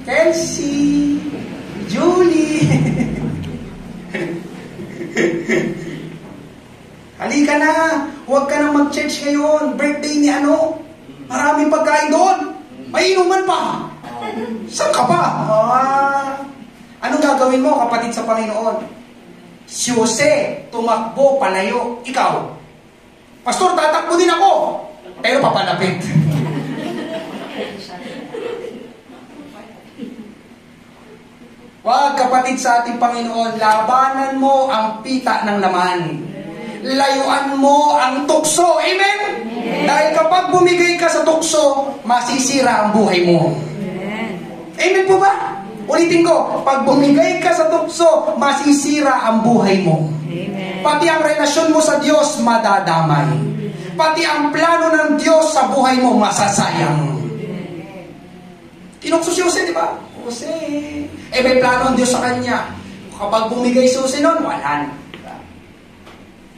Kelsey, Julie. Halika na, huwag ka nang mag-church ngayon. Birthday ni ano, maraming pagkain doon. May inuman pa. Saan ka pa? Anong gagawin mo, kapatid sa Panginoon? Si Jose, tumakbo, palayo. Ikaw, Pastor, tatakbo din ako. Pero papalapit. Wag, kapatid sa ating Panginoon, labanan mo ang pita ng laman. Layuan mo ang tukso. Amen? Dahil kapag bumigay ka sa tukso, masisira ang buhay mo. Amen po ba? Ulitin ko, pag bumigay ka sa tukso, masisira ang buhay mo. Pati ang relasyon mo sa Diyos, madadamay. Pati ang plano ng Diyos sa buhay mo, masasayang. Tinukso si Jose, di ba? Jose. May plano ang Diyos sa kanya. Kapag bumigay si Jose nun, wala na.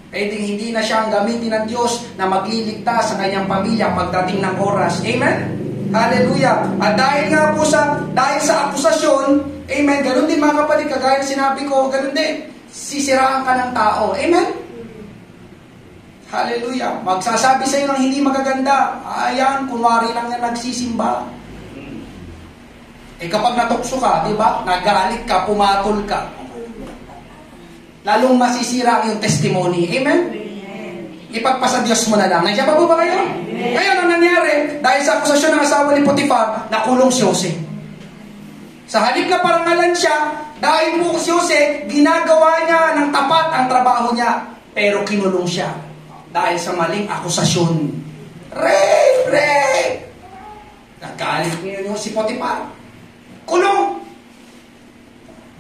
Pwedeng hindi na siya ang gamitin ng Diyos na magliligtas sa kanyang pamilya pagdating ng oras. Amen? Hallelujah. At dahil nga po dahil sa akusasyon, amen, ganun din mga kapatid, kagaya na sinabi ko, ganun din, sisiraan ka ng tao. Amen? Hallelujah. Magsasabi sa iyo ng hindi magaganda, ayan, kunwari lang na nagsisimba. Kapag natukso ka, di ba, nagalit ka, pumatol ka, lalong masisira ang iyong testimony. Amen? Ipagpasa Diyos mo na lang. Nandiyan pa po ba kayo? Ngayon, ang nangyari, dahil sa akusasyon ng asawa ni Potiphar, nakulong si Jose. Sa halip na parangalan siya, dahil po si Jose, ginagawa niya ng tapat ang trabaho niya, pero kinulong siya dahil sa maling akusasyon. Rape! Nagalit niyo si Potiphar. Kulong!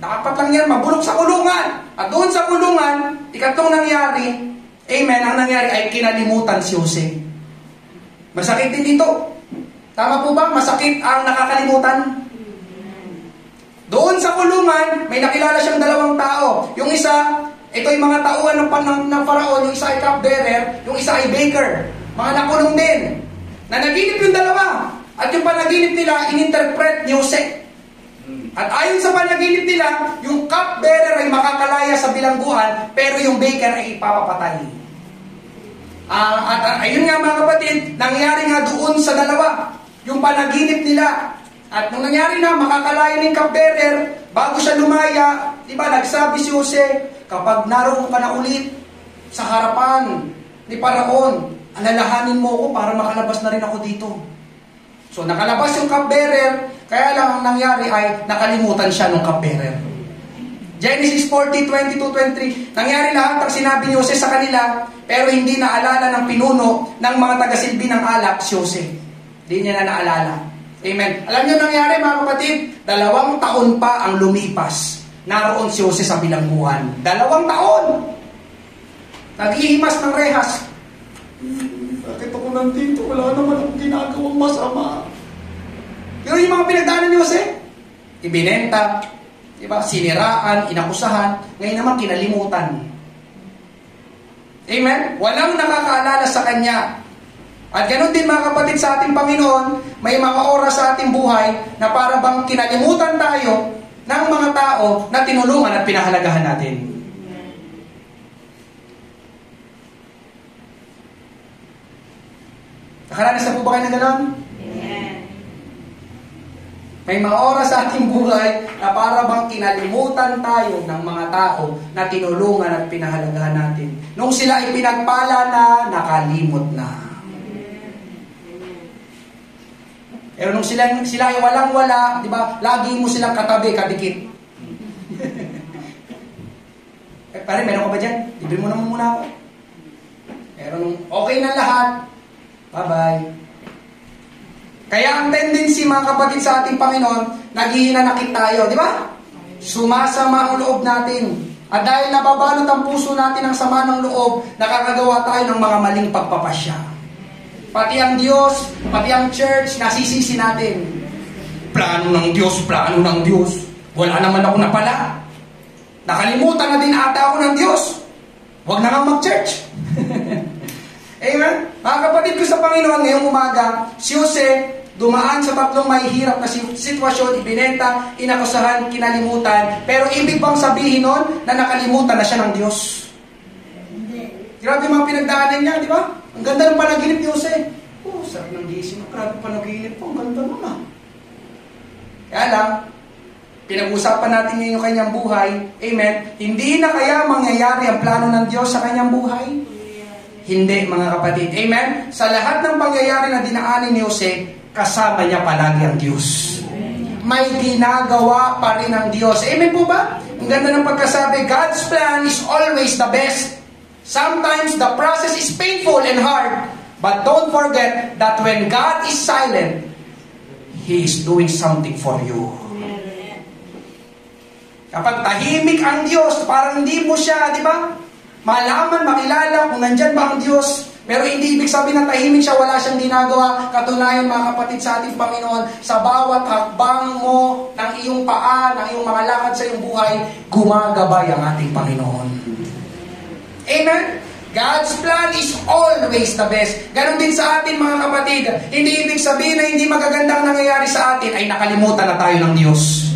Dapat lang yan, mabulok sa kulungan. At doon sa kulungan, ikatlong nangyari, amen, ang nangyari ay kinalimutan si Jose. Masakit din dito. Tama po ba? Masakit ang nakakalimutan. Doon sa kulungan, may nakilala siyang dalawang tao. Yung isa, ito yung mga tauhan ng Faraon, yung isa ay cupbearer, yung isa ay baker. Mga nakulong din. Nanaginip yung dalawa. At yung panaginip nila, ininterpret ni Jose. At ayon sa panaginip nila, yung cupbearer ay makakalaya sa bilangguan, pero yung baker ay ipapapatay. At ayun nga mga kapatid, nangyari nga doon sa dalawa, yung panaginip nila. At nung nangyari na, makakalaya ng cupbearer, bago siya lumaya, diba, nagsabi si Jose, kapag naroon ka na ulit sa harapan ni Paraon, alalahanin mo ako para makalabas na rin ako dito. So nakalabas yung cupbearer, kaya lang ang nangyari ay nakalimutan siya ng cupbearer. Genesis 40:22-23, nangyari lahat ang sinabi ni Jose sa kanila, pero hindi naalala ng pinuno ng mga taga-silbi ng alak si Jose. Hindi niya na naalala. Amen. Alam niyo nangyari mga kapatid, 2 taon pa ang lumipas. Naroon si Jose sa bilangguan. 2 taon! Naghihimas ng rehas. Bakit ako nandito? Wala naman akong ginagawang masama. Pero yung mga pinagdaanan ni Jose, ibinenta, diba? Siniraan, inakusahan, ngayon naman kinalimutan. Amen? Walang nakakaalala sa kanya. At ganoon din mga kapatid sa ating Panginoon, may mga oras sa ating buhay na para bang kinalimutan tayo ng mga tao na tinulungan at pinahalagahan natin. Nakaranas na po ba kayo ng gano'n? May mga oras sa ating buhay na para bang kinalimutan tayo ng mga tao na tinulungan at pinahalagahan natin. Nung sila ay pinagpala na, nakalimot na. Pero nung sila ay walang-wala, di ba, lagi mo silang katabi, kadikit. Pare, meron ka ba dyan? Libre mo naman muna ako. Pero nung okay na lahat, bye-bye. Kaya ang tendency, mga kapatid, sa ating Panginoon, naghihinanakit tayo, di ba? Sumasama ang loob natin. At dahil nababalot ang puso natin ng sama ng loob, nakakagawa tayo ng mga maling pagpapasya. Pati ang Diyos, pati ang church, nasisisi natin. Plano ng Diyos, plano ng Diyos. Wala naman ako napala. Nakalimutan na din ata ako ng Diyos. Huwag na nga mag-church. Amen? Mga kapatid ko sa Panginoon, ngayong umaga, si Jose dumaan sa tatlong mahihirap na sitwasyon, ibinenta, inakusahan, kinalimutan. Pero ibig bang sabihin nun na nakalimutan na siya ng Diyos? Grabe mga pinagdaanan niya, di ba? Ang ganda ng panaginip ni Jose. Oh, sarap ng gising. Grabe panaginip po. Ang ganda naman. Kaya lang, pinag-usapan natin ngayon yung kanyang buhay. Amen. Hindi na kaya mangyayari ang plano ng Diyos sa kanyang buhay? Hindi, mga kapatid. Amen. Sa lahat ng pangyayari na dinaanin ni Jose, kasama niya palagi ang Diyos. May ginagawa pa rin ang Diyos. Amen po ba? Ang ganda ng pagkasabi, God's plan is always the best. Sometimes the process is painful and hard. But don't forget that when God is silent, He is doing something for you. Kapag tahimik ang Diyos, parang hindi mo siya, di ba? Malaman, makilala kung nandyan ba ang Diyos. Pero hindi ibig sabihin na tahimik siya, wala siyang ginagawa. Katunayan, mga kapatid, sa ating Panginoon, sa bawat hakbang mo, ng iyong paa, ng iyong mga lakad sa iyong buhay, gumagabay ang ating Panginoon. Amen? God's plan is always the best. Ganon din sa atin, mga kapatid. Hindi ibig sabihin na hindi magagandang nangyayari sa atin ay nakalimutan na tayo ng Diyos.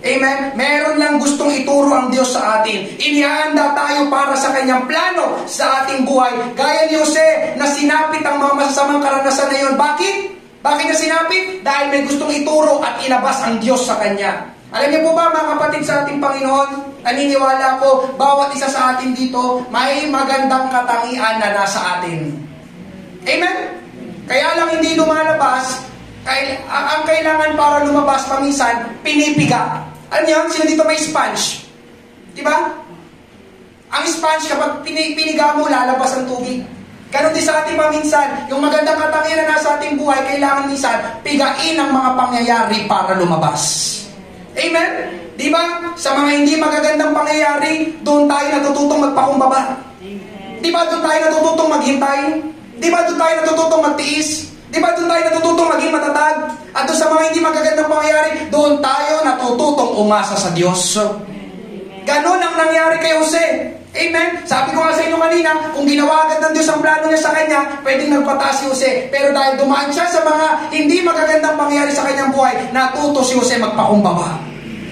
Amen? Meron lang gustong ituro ang Diyos sa atin. Inihanda tayo para sa kanyang plano sa ating buhay. Gaya ni Jose na sinapit ang mga masasamang karanasan na yun. Bakit? Bakit niya sinapit? Dahil may gustong ituro at inabas ang Diyos sa kanya. Alam niyo po ba, mga kapatid, sa ating Panginoon, naniniwala ko, bawat isa sa atin dito, may magandang katangian na nasa atin. Amen? Kaya lang hindi lumalabas, ang kailangan para lumabas paminsan, pinipiga. Alam niyo, sino dito may sponge? Diba? Ang sponge, kapag piniga mo, lalabas ang tubig. Ganon din sa ating paminsan, yung magandang katangian na nasa ating buhay, kailangan minsan, pigain ang mga pangyayari para lumabas. Amen? Di ba? Sa mga hindi magagandang pangyayari, doon tayo natututong magpakumbaba. Di ba doon tayo natututong maghintay? Di ba doon tayo natututong magtiis? Di ba doon tayo natututong maging matatag? At doon sa mga hindi magagandang pangyayari, doon tayo natututong umasa sa Diyos. Ganon ang nangyari kay Jose. Amen? Sabi ko nga sa inyo kanina, kung ginawa agad ng Diyos ang plano niya sa kanya, pwedeng nagpataas si Jose. Pero dahil dumaan siya sa mga hindi magagandang pangyayari sa kanyang buhay, natuto si Jose magpakumbaba.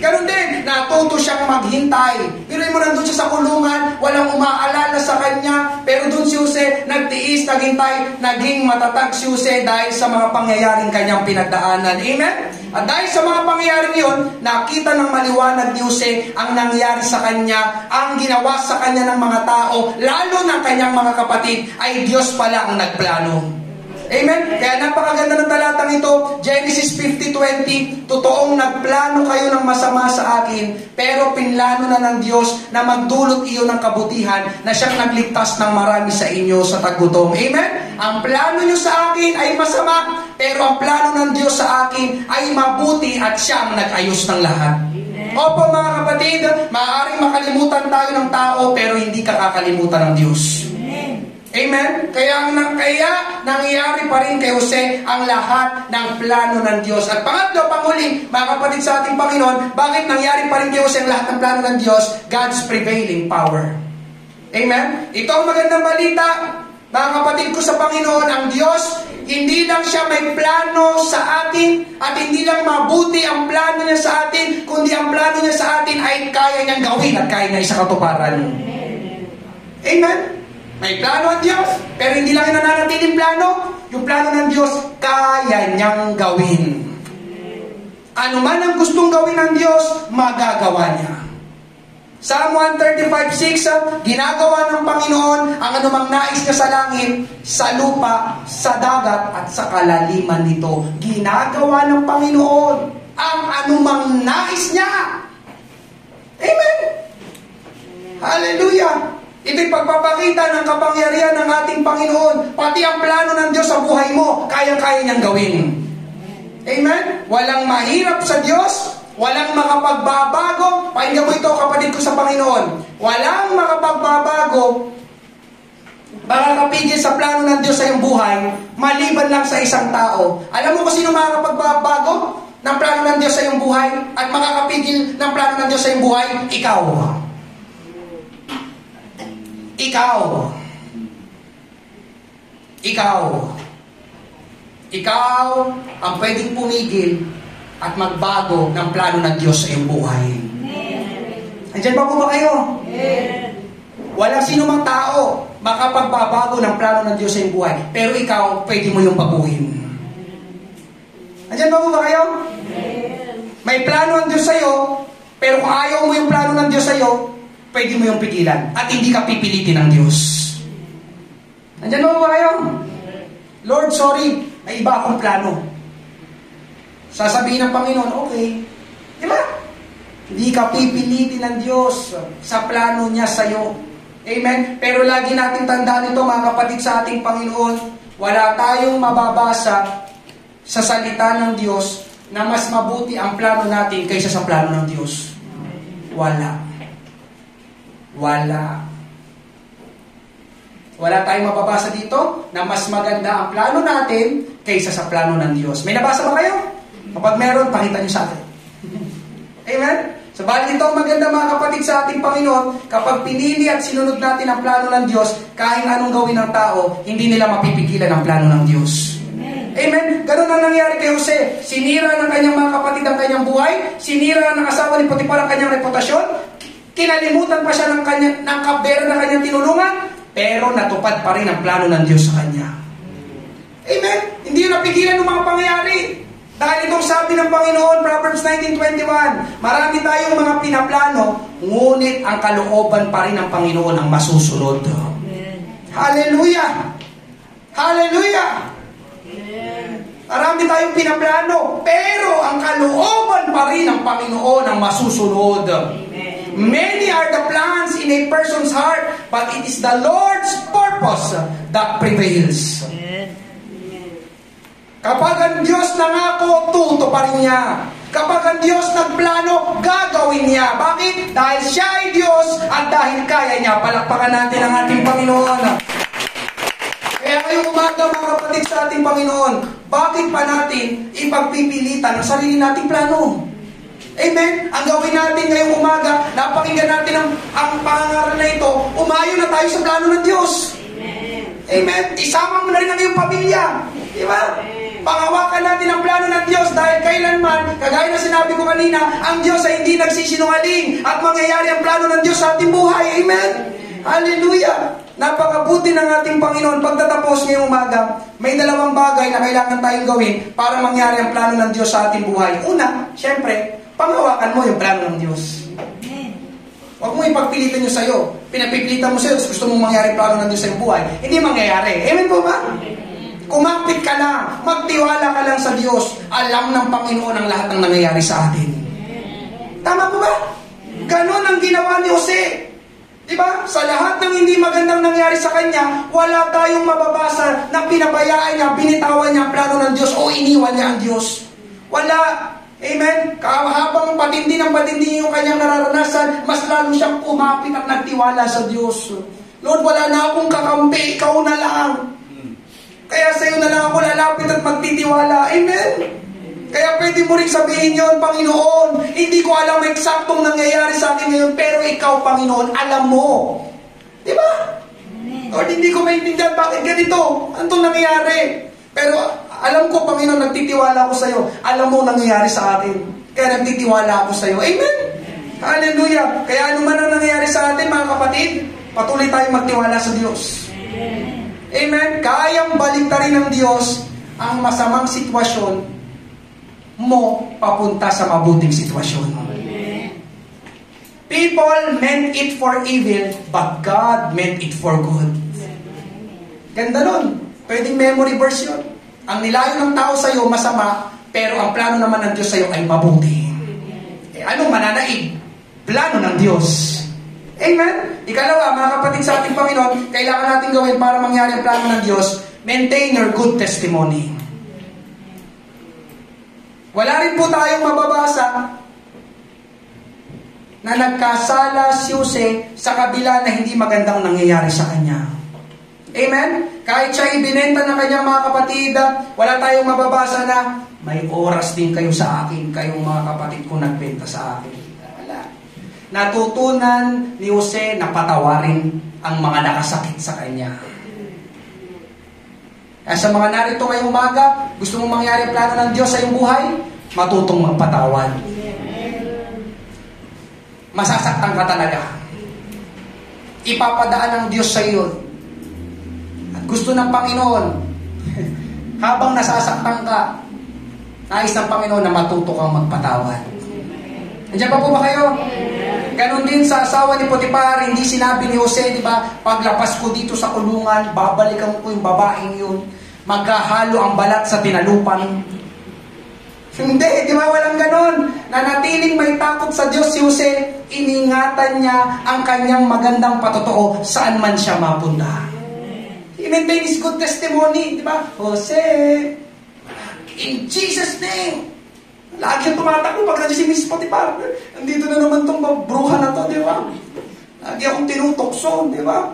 Ganon din, natuto siyang maghintay. Pero mo nandun siya sa kulungan, walang umaalala sa kanya, pero dun si Jose, nagtiis, naghintay, naging matatag si Jose dahil sa mga pangyayaring kanyang pinagdaanan. Amen? At dahil sa mga pangyayaring yun, nakita ng maliwanag ni Jose ang nangyari sa kanya, ang ginawa sa kanya ng mga tao, lalo ng kanyang mga kapatid, ay Diyos pala ang nagplano. Amen? Kaya napakaganda ng talatang ito, Genesis 50:20, totoong nagplano kayo ng masama sa akin, pero pinlano na ng Diyos na magdulot iyo ng kabutihan na siyang nagligtas ng marami sa inyo sa taggutom. Amen? Ang plano niyo sa akin ay masama, pero ang plano ng Diyos sa akin ay mabuti at siyang nag-ayos ng lahat. Opo, mga kapatid, maaaring makalimutan tayo ng tao, pero hindi ka kakalimutan ng Diyos. Amen? Kaya nangyayari pa rin kay Jose ang lahat ng plano ng Diyos. At pangatlo, panghuli, mga kapatid sa ating Panginoon, bakit nangyari pa rin kay Jose ang lahat ng plano ng Diyos? God's prevailing power. Amen? Ito ang magandang balita, mga kapatid ko sa Panginoon, ang Diyos, hindi lang siya may plano sa atin at hindi lang mabuti ang plano niya sa atin, kundi ang plano niya sa atin ay kaya niyang gawin at kaya niya isakatuparan. Amen? May plano ang Diyos, pero hindi lang yung nananatiling plano. Yung plano ng Diyos, kaya niyang gawin. Ano man ang gustong gawin ng Diyos, magagawa niya. Psalm 135:6, ginagawa ng Panginoon ang anumang nais niya sa langit, sa lupa, sa dagat, at sa kalaliman nito. Ginagawa ng Panginoon ang anumang nais niya. Amen! Hallelujah! Ito'y pagpapakita ng kapangyarihan ng ating Panginoon. Pati ang plano ng Diyos sa buhay mo, kayang-kaya niyang gawin. Amen? Walang mahirap sa Diyos, walang makapagbabago. Pakinggan mo ito, kapatid ko sa Panginoon. Walang makapagbabago, makakapigil sa plano ng Diyos sa iyong buhay, maliban lang sa isang tao. Alam mo kung sino makakapagbabago ng plano ng Diyos sa iyong buhay at makakapigil ng plano ng Diyos sa iyong buhay? Ikaw. Ikaw. Ikaw. Ikaw ang pwedeng pumigil at magbago ng plano ng Diyos sa iyong buhay. Andiyan pa po ba kayo? Walang sino mang tao makapagbabago ng plano ng Diyos sa iyong buhay. Pero ikaw, pwede mo yung baguhin. Andiyan pa po ba kayo? May plano ng Diyos sa iyo, pero kung ayaw mo yung plano ng Diyos sa iyo, pwede mo yung pigilan. At hindi ka pipilitin ng Diyos. Andiyan pa po ba kayo? Lord, sorry, may iba akong plano. Sasabihin ng Panginoon, okay. Di ba? Hindi ka pipilitin ng Diyos sa plano niya sa iyo. Amen? Pero lagi natin tandaan ito, mga kapatid, sa ating Panginoon, wala tayong mababasa sa salita ng Diyos na mas mabuti ang plano natin kaysa sa plano ng Diyos. Wala. Wala tayong mababasa dito na mas maganda ang plano natin kaysa sa plano ng Diyos. May nabasa ba kayo? Kapag meron, pakita niyo sa akin. Amen? Sabalit ito ang maganda, mga kapatid, sa ating Panginoon, kapag pinili at sinunod natin ang plano ng Diyos, kahit anong gawin ng tao, hindi nila mapipigilan ang plano ng Diyos. Amen? Ganun ang nangyari kay Jose. Sinira ng kanyang mga kapatid ang kanyang buhay, sinira ng asawa ni Potiphar ang kanyang reputasyon, kinalimutan pa siya ng kabera na kanyang tinulungan, pero natupad pa rin ang plano ng Diyos sa kanya. Amen? Hindi yun napigilan ng mga pangyayari. Dahil itong sabi ng Panginoon, Proverbs 19:21, marami tayong mga pinaplano, ngunit ang kalooban pa rin ng Panginoon ang masusunod. Hallelujah! Hallelujah! Marami tayong pinaplano, pero ang kalooban pa rin ng Panginoon ang masusunod. Many are the plans in a person's heart, but it is the Lord's purpose that prevails. Kapag ang Diyos nangako, tutuparin niya. Kapag ang Diyos nagplano, gagawin niya. Bakit? Dahil siya ay Diyos at dahil kaya niya. Palakpakan natin ang ating Panginoon. Kaya ngayong umaga, mga kapatid, sa ating Panginoon, bakit pa natin ipagpipilitan ang sarili nating plano? Amen? Ang gawin natin ngayong umaga, napakinggan natin ang pangaral na ito, umayo na tayo sa plano ng Diyos. Amen? Isama mo na rin ang iyong pamilya. Di ba? Pangawakan natin ang plano ng Diyos dahil kailanman, kagaya na sinabi ko kanina, ang Diyos ay hindi nagsisinungaling at mangyayari ang plano ng Diyos sa ating buhay. Amen? Hallelujah! Napakabuti ng ating Panginoon. Pagtatapos ngayong umaga, may dalawang bagay na kailangan tayong gawin para mangyari ang plano ng Diyos sa ating buhay. Una, syempre, panghawakan mo yung plano ng Diyos. Huwag mo ipagpilitan yung sa'yo. Pinapipilitan mo sa'yo, gusto mong mangyari ang plano ng Diyos sa iyong buhay. Hindi mangyayari. Amen po ba? Kumapit ka lang. Magtiwala ka lang sa Diyos. Alam ng Panginoon ang lahat ng nangyayari sa atin. Tama po ba? Ganon ang ginawa ni Jose. Diba? Sa lahat ng hindi magandang nangyari sa kanya, wala tayong mababasa na pinabayaan niya, binitawan niya ang plano ng Diyos o iniwan niya ang Diyos. Wala. Amen? Habang patindi ng patindi yung kanyang nararanasan, mas lalo siyang kumapit at nagtiwala sa Diyos. Lord, wala na akong kakampi, ikaw na lang. Kaya sa iyo na lang ako lalapit at magtitiwala. Amen? Kaya pwede mo rin sabihin yun, Panginoon, hindi ko alam eksaktong nangyayari sa akin ngayon, pero ikaw, Panginoon, alam mo. Di ba? Lord, hindi ko maintindihan bakit ganito. Anong nangyayari? Pero alam ko, Panginoon, nagtitiwala ako sa iyo. Alam mo nangyayari sa atin. Kaya nagtitiwala ako sa iyo. Amen? Hallelujah! Kaya ano man ang nangyayari sa atin, mga kapatid, patuloy tayong magtiwala sa Diyos. Amen? Kayang baliktarin ng Diyos ang masamang sitwasyon mo papunta sa mabuting sitwasyon. People meant it for evil, but God meant it for good. Ganda nun. Pwedeng memory verse yun. Ang nilayo ng tao sa'yo masama, pero ang plano naman ng Diyos sa'yo ay mabuti. Anong mananaig? Plano ng Diyos. Amen? Ikalawa, mga kapatid sa ating Panginoon, kailangan natin gawin para mangyari ang plano ng Diyos, maintain your good testimony. Wala rin po tayong mababasa na nagkasala si Jose sa kabila na hindi magandang nangyayari sa kanya. Amen? Kahit siya ibinenta ng kanyang mga kapatid, wala tayong mababasa na may oras din kayo sa akin, kayong mga kapatid ko nagbenta sa akin. Wala. Natutunan ni Jose na patawarin ang mga nakasakit sa kanya. Kaya sa mga narito ngayong umaga, gusto mong mangyari ang plano ng Diyos sa iyong buhay, matutong magpatawad. Masasaktan ka talaga. Ipapadaan ng Diyos sa iyo. At gusto ng Panginoon, habang nasasaktan ka, nais ng Panginoon na matuto kang magpatawad. Nandiyan pa po ba kayo? Ganon din sa asawa ni Potiphar, hindi sinabi ni Jose, di ba, paglabas ko dito sa kulungan, babalikan ko yung babaeng yun, maghahalo ang balat sa tinalupan. Hindi, di ba, walang ganon. Nanatiling may takot sa Diyos si Jose, iningatan niya ang kanyang magandang patotoo saan man siya mapunta. He maintained his good testimony, di ba? Jose, in Jesus' name. Lagi ang tumatakbo pag nandiyan si Miss Potiphar. Nandito na naman itong bruha na to, di ba? Lagi akong tinutokso, di ba?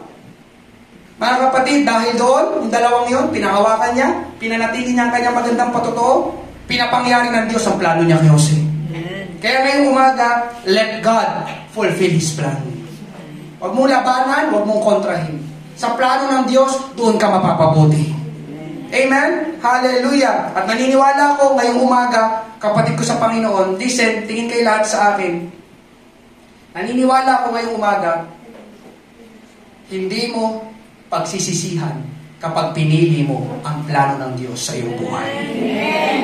Mga kapatid, dahil doon, yung dalawang yun, pinahawakan niya, pinanatili niya ang kanyang magandang patotoo, pinapangyari ng Diyos ang plano niya kay Jose. Kaya ngayong umaga, let God fulfill His plan. Huwag mong labanan, huwag mong kontrahin. Sa plano ng Diyos, doon ka mapapabuti. Amen? Hallelujah! At naniniwala ako ngayong umaga, kapatid ko sa Panginoon, listen, tingin kayo lahat sa akin. Naniniwala ako ngayong umaga, hindi mo pagsisisihan kapag pinili mo ang plano ng Diyos sa iyong buhay. Amen.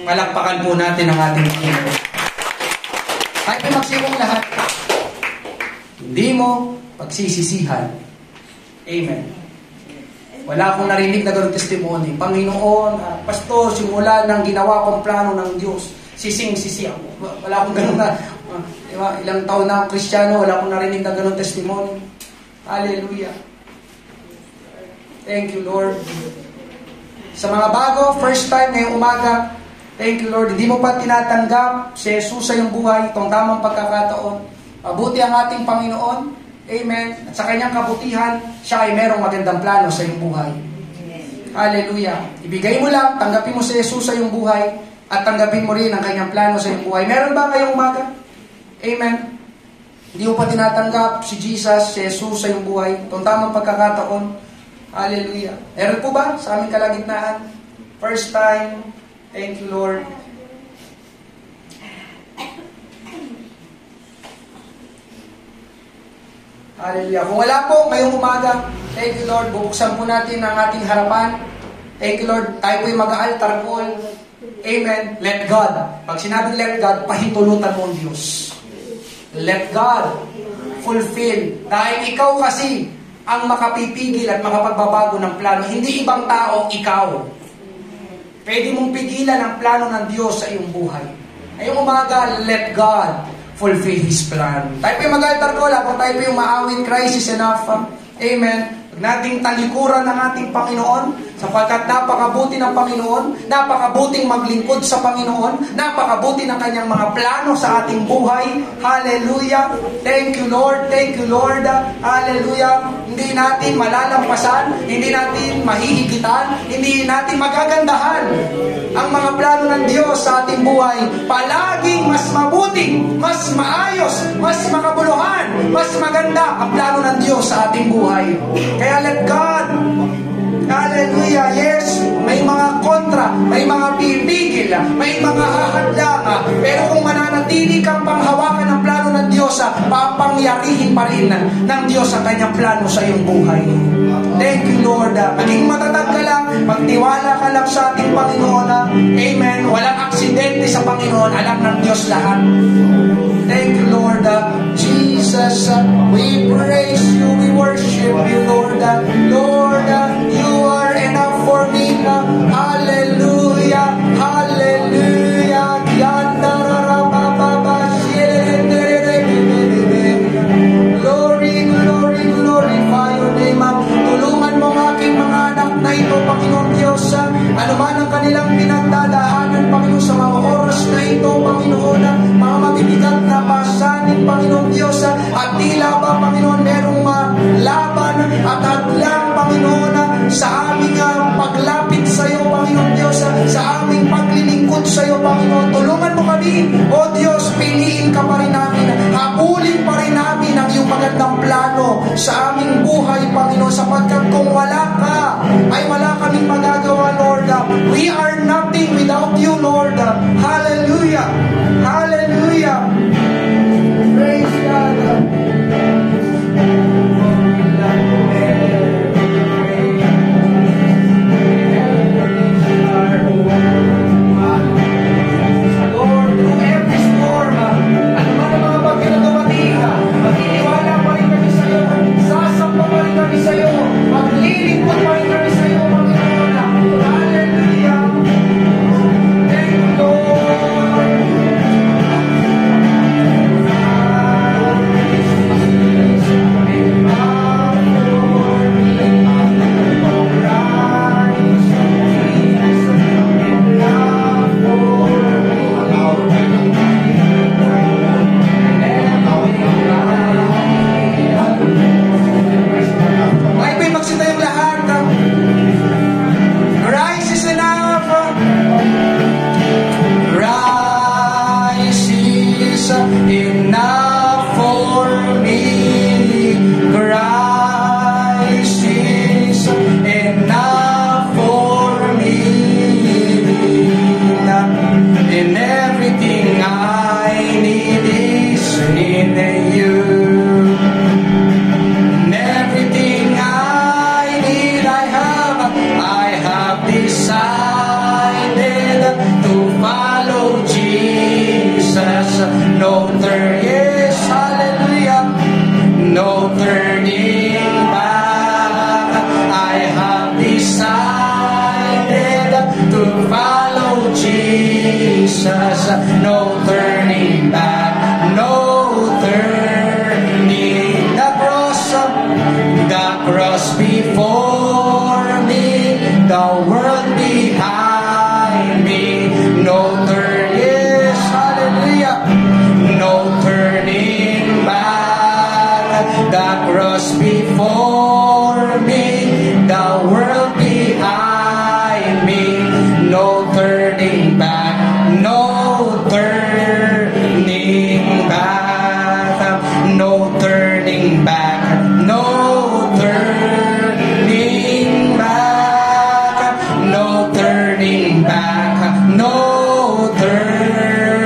Palakpakan po natin ang ating Panginoon. Kahit na magsiwang lahat, hindi mo pagsisisihan. Amen. Wala akong narinig na gano'ng testimony. Panginoon, Pastor, simula ng ginawa kong plano ng Diyos, sising-sisi ako. Wala akong gano'ng na, diba? Ilang taon na akong Kristiyano, wala akong narinig na gano'ng testimony. Hallelujah. Thank you, Lord. Sa mga bago, first time ngayong umaga, thank you, Lord. Hindi mo pa tinatanggap si Jesus sa iyong buhay, itong tamang pagkakataon. Mabuti ang ating Panginoon. Amen. At sa kanyang kabutihan, siya ay merong magandang plano sa iyong buhay. Hallelujah. Ibigay mo lang, tanggapin mo si Jesus sa iyong buhay, at tanggapin mo rin ang kanyang plano sa iyong buhay. Meron ba ngayong umaga? Amen. Hindi mo pa tinatanggap si Jesus, si Jesus sa iyong buhay, itong tamang pagkakataon. Hallelujah. Meron po ba sa aming kalagitnaan? First time. Thank you, Lord. Hallelujah. Kung wala po, ngayong umaga, thank you, Lord. Bubuksan po natin ang ating harapan. Thank you, Lord. Tayo po'y mag-aaltar call. Amen. Let God. Pag sinabing let God, pahintulutan mo ang Diyos. Let God fulfill. Dahil ikaw kasi ang makapipigil at makapagbabago ng plano. Hindi ibang tao, ikaw. Pwede mong pigilan ang plano ng Diyos sa iyong buhay. Ngayong umaga, let God fulfill His plan. Tayo po yung mag-altar call, kung tayo po yung maawin, Christ is enough. Amen. Huwag nating talikuran ng ating Panginoon, sapagkat napakabuti ng Panginoon, napakabuting maglingkod sa Panginoon, napakabuti ng kanyang mga plano sa ating buhay. Hallelujah. Thank you, Lord. Thank you, Lord. Hallelujah. Hindi natin malalampasan, hindi natin mahihigitan, hindi natin magagandahan ang mga plano ng Diyos sa ating buhay. Palaging mas mabuti, mas maayos, mas makabuluhan, mas maganda ang plano ng Diyos sa ating buhay. Kaya let God, hallelujah, yes, may mga kontra, may mga pipigil, may mga hahadlang, pero kung mananatili kang panghawakan ng plano ng Diyos, papangyarihin habulin pa rin ng Diyos ang kanyang plano sa iyong buhay. Thank you, Lord. Maging matatag ka lang, magtiwala ka lang sa ating Panginoon. Amen. Walang aksidente sa Panginoon. Alam ng Diyos lahat. Thank you, Lord. Jesus, we praise you, we worship you, Lord. Lord, you are enough for me. Hallelujah, hallelujah. Glory, glory, glorify your name. Tulungan mo ang aking mga anak na ito, Panginoon Diyos. Ano man ang kanilang pinagdadaanan, Panginoon, sa mga oras na ito, Panginoon, mga mabibigat na pasanin, Panginoon Diyos, at tila ba, Panginoon, merong laban at hadlang, Panginoon, sa aming paglapit sa iyo, Panginoon Diyos, sa aming paglilingkod sa iyo, Panginoon. Tulungan mo kami, O Diyos, piliin ka pa rin namin, habulin pa rin namin ang iyong magandang plano sa aming buhay, Panginoon, sapagkat kung wala ka, ay wala kaming magagawa, Lord. We are nothing without you, Lord. Hallelujah! Hallelujah! Praise God! Lord, through every storm, ano man ang mga bagyo na dumating, magtitiwala pa rin kami sa iyo, sasamba pa rin kami sa iyo, maglilingkod pa rin kami sa iyo, Panginoon. Hallelujah! Thank you, Lord! No turning back, no turning. The cross before me, the world behind me. No turning, yes, hallelujah. No turning back. The cross before me, the world behind me. No turning back. No turning back, no turning back, no turning back, no turning back, no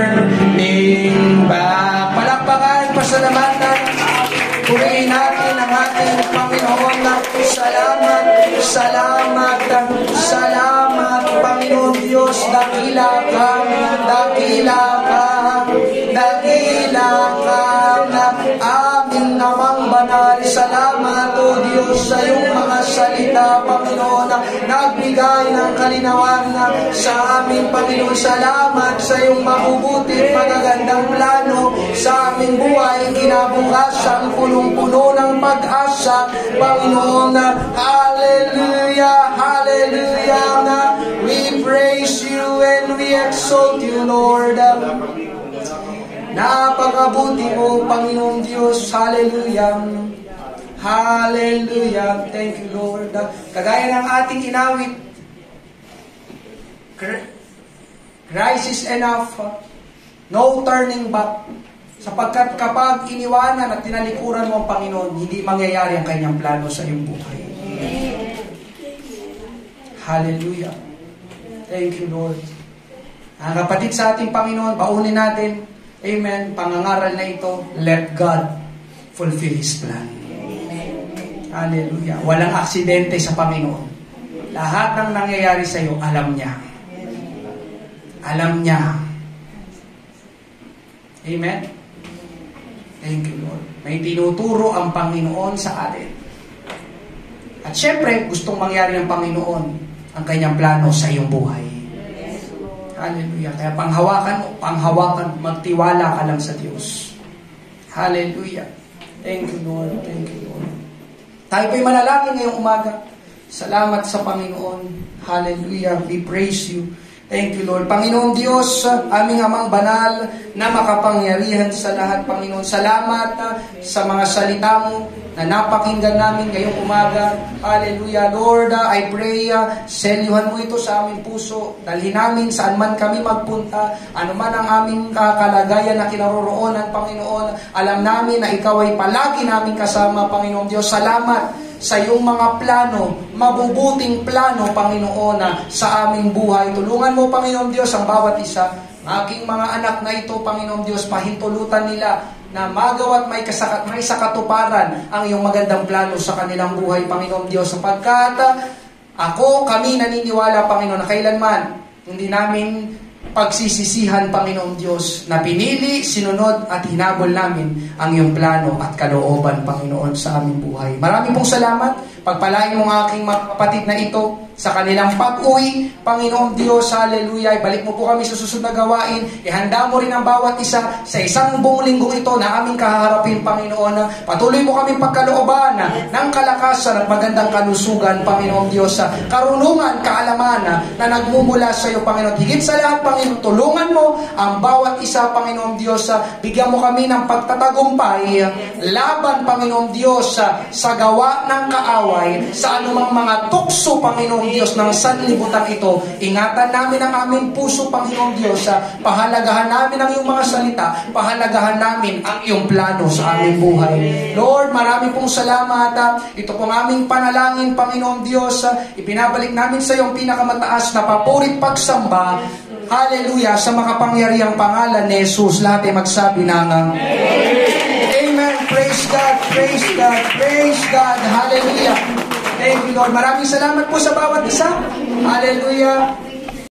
turning back. Palakpakan, pasalamatan, purihin natin ang ating Panginoon. Salamat, salamat, salamat, Panginoon Diyos. Dakila ka, dakila ka, dakila ka, aming namang banal. Salamat, O Diyos, sa iyong mga salita, Panginoon, nagbigay ng kalinawan sa aming Panginoon. Salamat sa iyong mabubuti, magagandang plano sa aming buhay, kinabukasan, punong-puno ng pag-asa, Panginoon. Hallelujah, hallelujah. We praise you and we exalt you, Lord. Napakabuti mo, Panginoon Diyos. Hallelujah. Hallelujah. Thank you, Lord. Kagaya ng ating inawit, Christ is enough. No turning back. Sapagkat kapag iniwanan at tinalikuran mo ang Panginoon, hindi mangyayari ang kanyang plano sa iyong buhay. Hallelujah. Thank you, Lord. Ang kapatid sa ating Panginoon, baunin natin, amen, pangangaral na ito, let God fulfill His plan. Hallelujah. Walang aksidente sa Panginoon. Lahat ng nangyayari sa iyo, alam niya. Alam niya. Amen? Thank you, Lord. May tinuturo ang Panginoon sa atin. At syempre, gustong mangyari ng Panginoon ang kanyang plano sa iyong buhay. Hallelujah. Kaya panghawakan, magtiwala ka lang sa Diyos. Hallelujah. Thank you, Lord. Thank you, Lord. Tayo po'y manalangin ngayong umaga. Salamat sa Panginoon. Hallelujah. We praise you. Thank you, Lord. Panginoon Diyos, aming amang banal na makapangyarihan sa lahat, Panginoon. Salamat sa mga salita mo na napakinggan namin ngayong umaga. Hallelujah. Lord, I pray, selyuhan mo ito sa aming puso. Dalhin namin saan man kami magpunta, ano man ang aming kalagayan na kinaroroonan, Panginoon. Alam namin na ikaw ay palagi namin kasama, Panginoon Diyos. Salamat sa iyong mga plano, mabubuting plano, Panginoon, sa aming buhay. Tulungan mo, Panginoon Diyos, ang bawat isa. Aking mga anak na ito, Panginoon Diyos, pahintulutan nila na magawa at may sakatuparan ang iyong magandang plano sa kanilang buhay, Panginoon Diyos. Sapagkat kami naniniwala, Panginoon, na kailanman hindi namin pagsisisihan, Panginoong Diyos, na pinili, sinunod at hinabol namin ang iyong plano at kalooban, Panginoon, sa aming buhay. Marami pong salamat. Pagpalain mo ang aking mga kapatid na ito sa kanilang pag-uwi, Panginoong Diyos, hallelujah. Ibalik mo po kami sa susunod na gawain. Ihanda mo rin ang bawat isa sa isang buong linggong ito na aming kaharapin, Panginoon. Patuloy mo kami pagkalooban ng kalakasan at magandang kalusugan, Panginoong Diyos. Karunungan, kaalaman na nagmumula sa iyo, Panginoon. Higit sa lahat, Panginoon, tulungan mo ang bawat isa, Panginoong Diyos. Bigyan mo kami ng pagtatagumpay laban, Panginoong Diyos, sa gawa ng kaaway, sa anumang mga tukso, Panginoong Diyos, ng sanlibutan ito. Ingatan namin ang aming puso, Panginoong Diyos. Pahalagahan namin ang iyong mga salita. Pahalagahan namin ang iyong plano sa aming buhay. Lord, marami pong salamat. Ito pong aming panalangin, Panginoong Diyos. Ipinabalik namin sa iyong pinakamataas na papurit pagsamba. Hallelujah, sa makapangyarihang pangalan ni Jesus. Lahat ay magsabi ng Amen. Praise God, praise God, praise God. Hallelujah. Thank you, Lord. Maraming salamat po sa bawat isa. Hallelujah.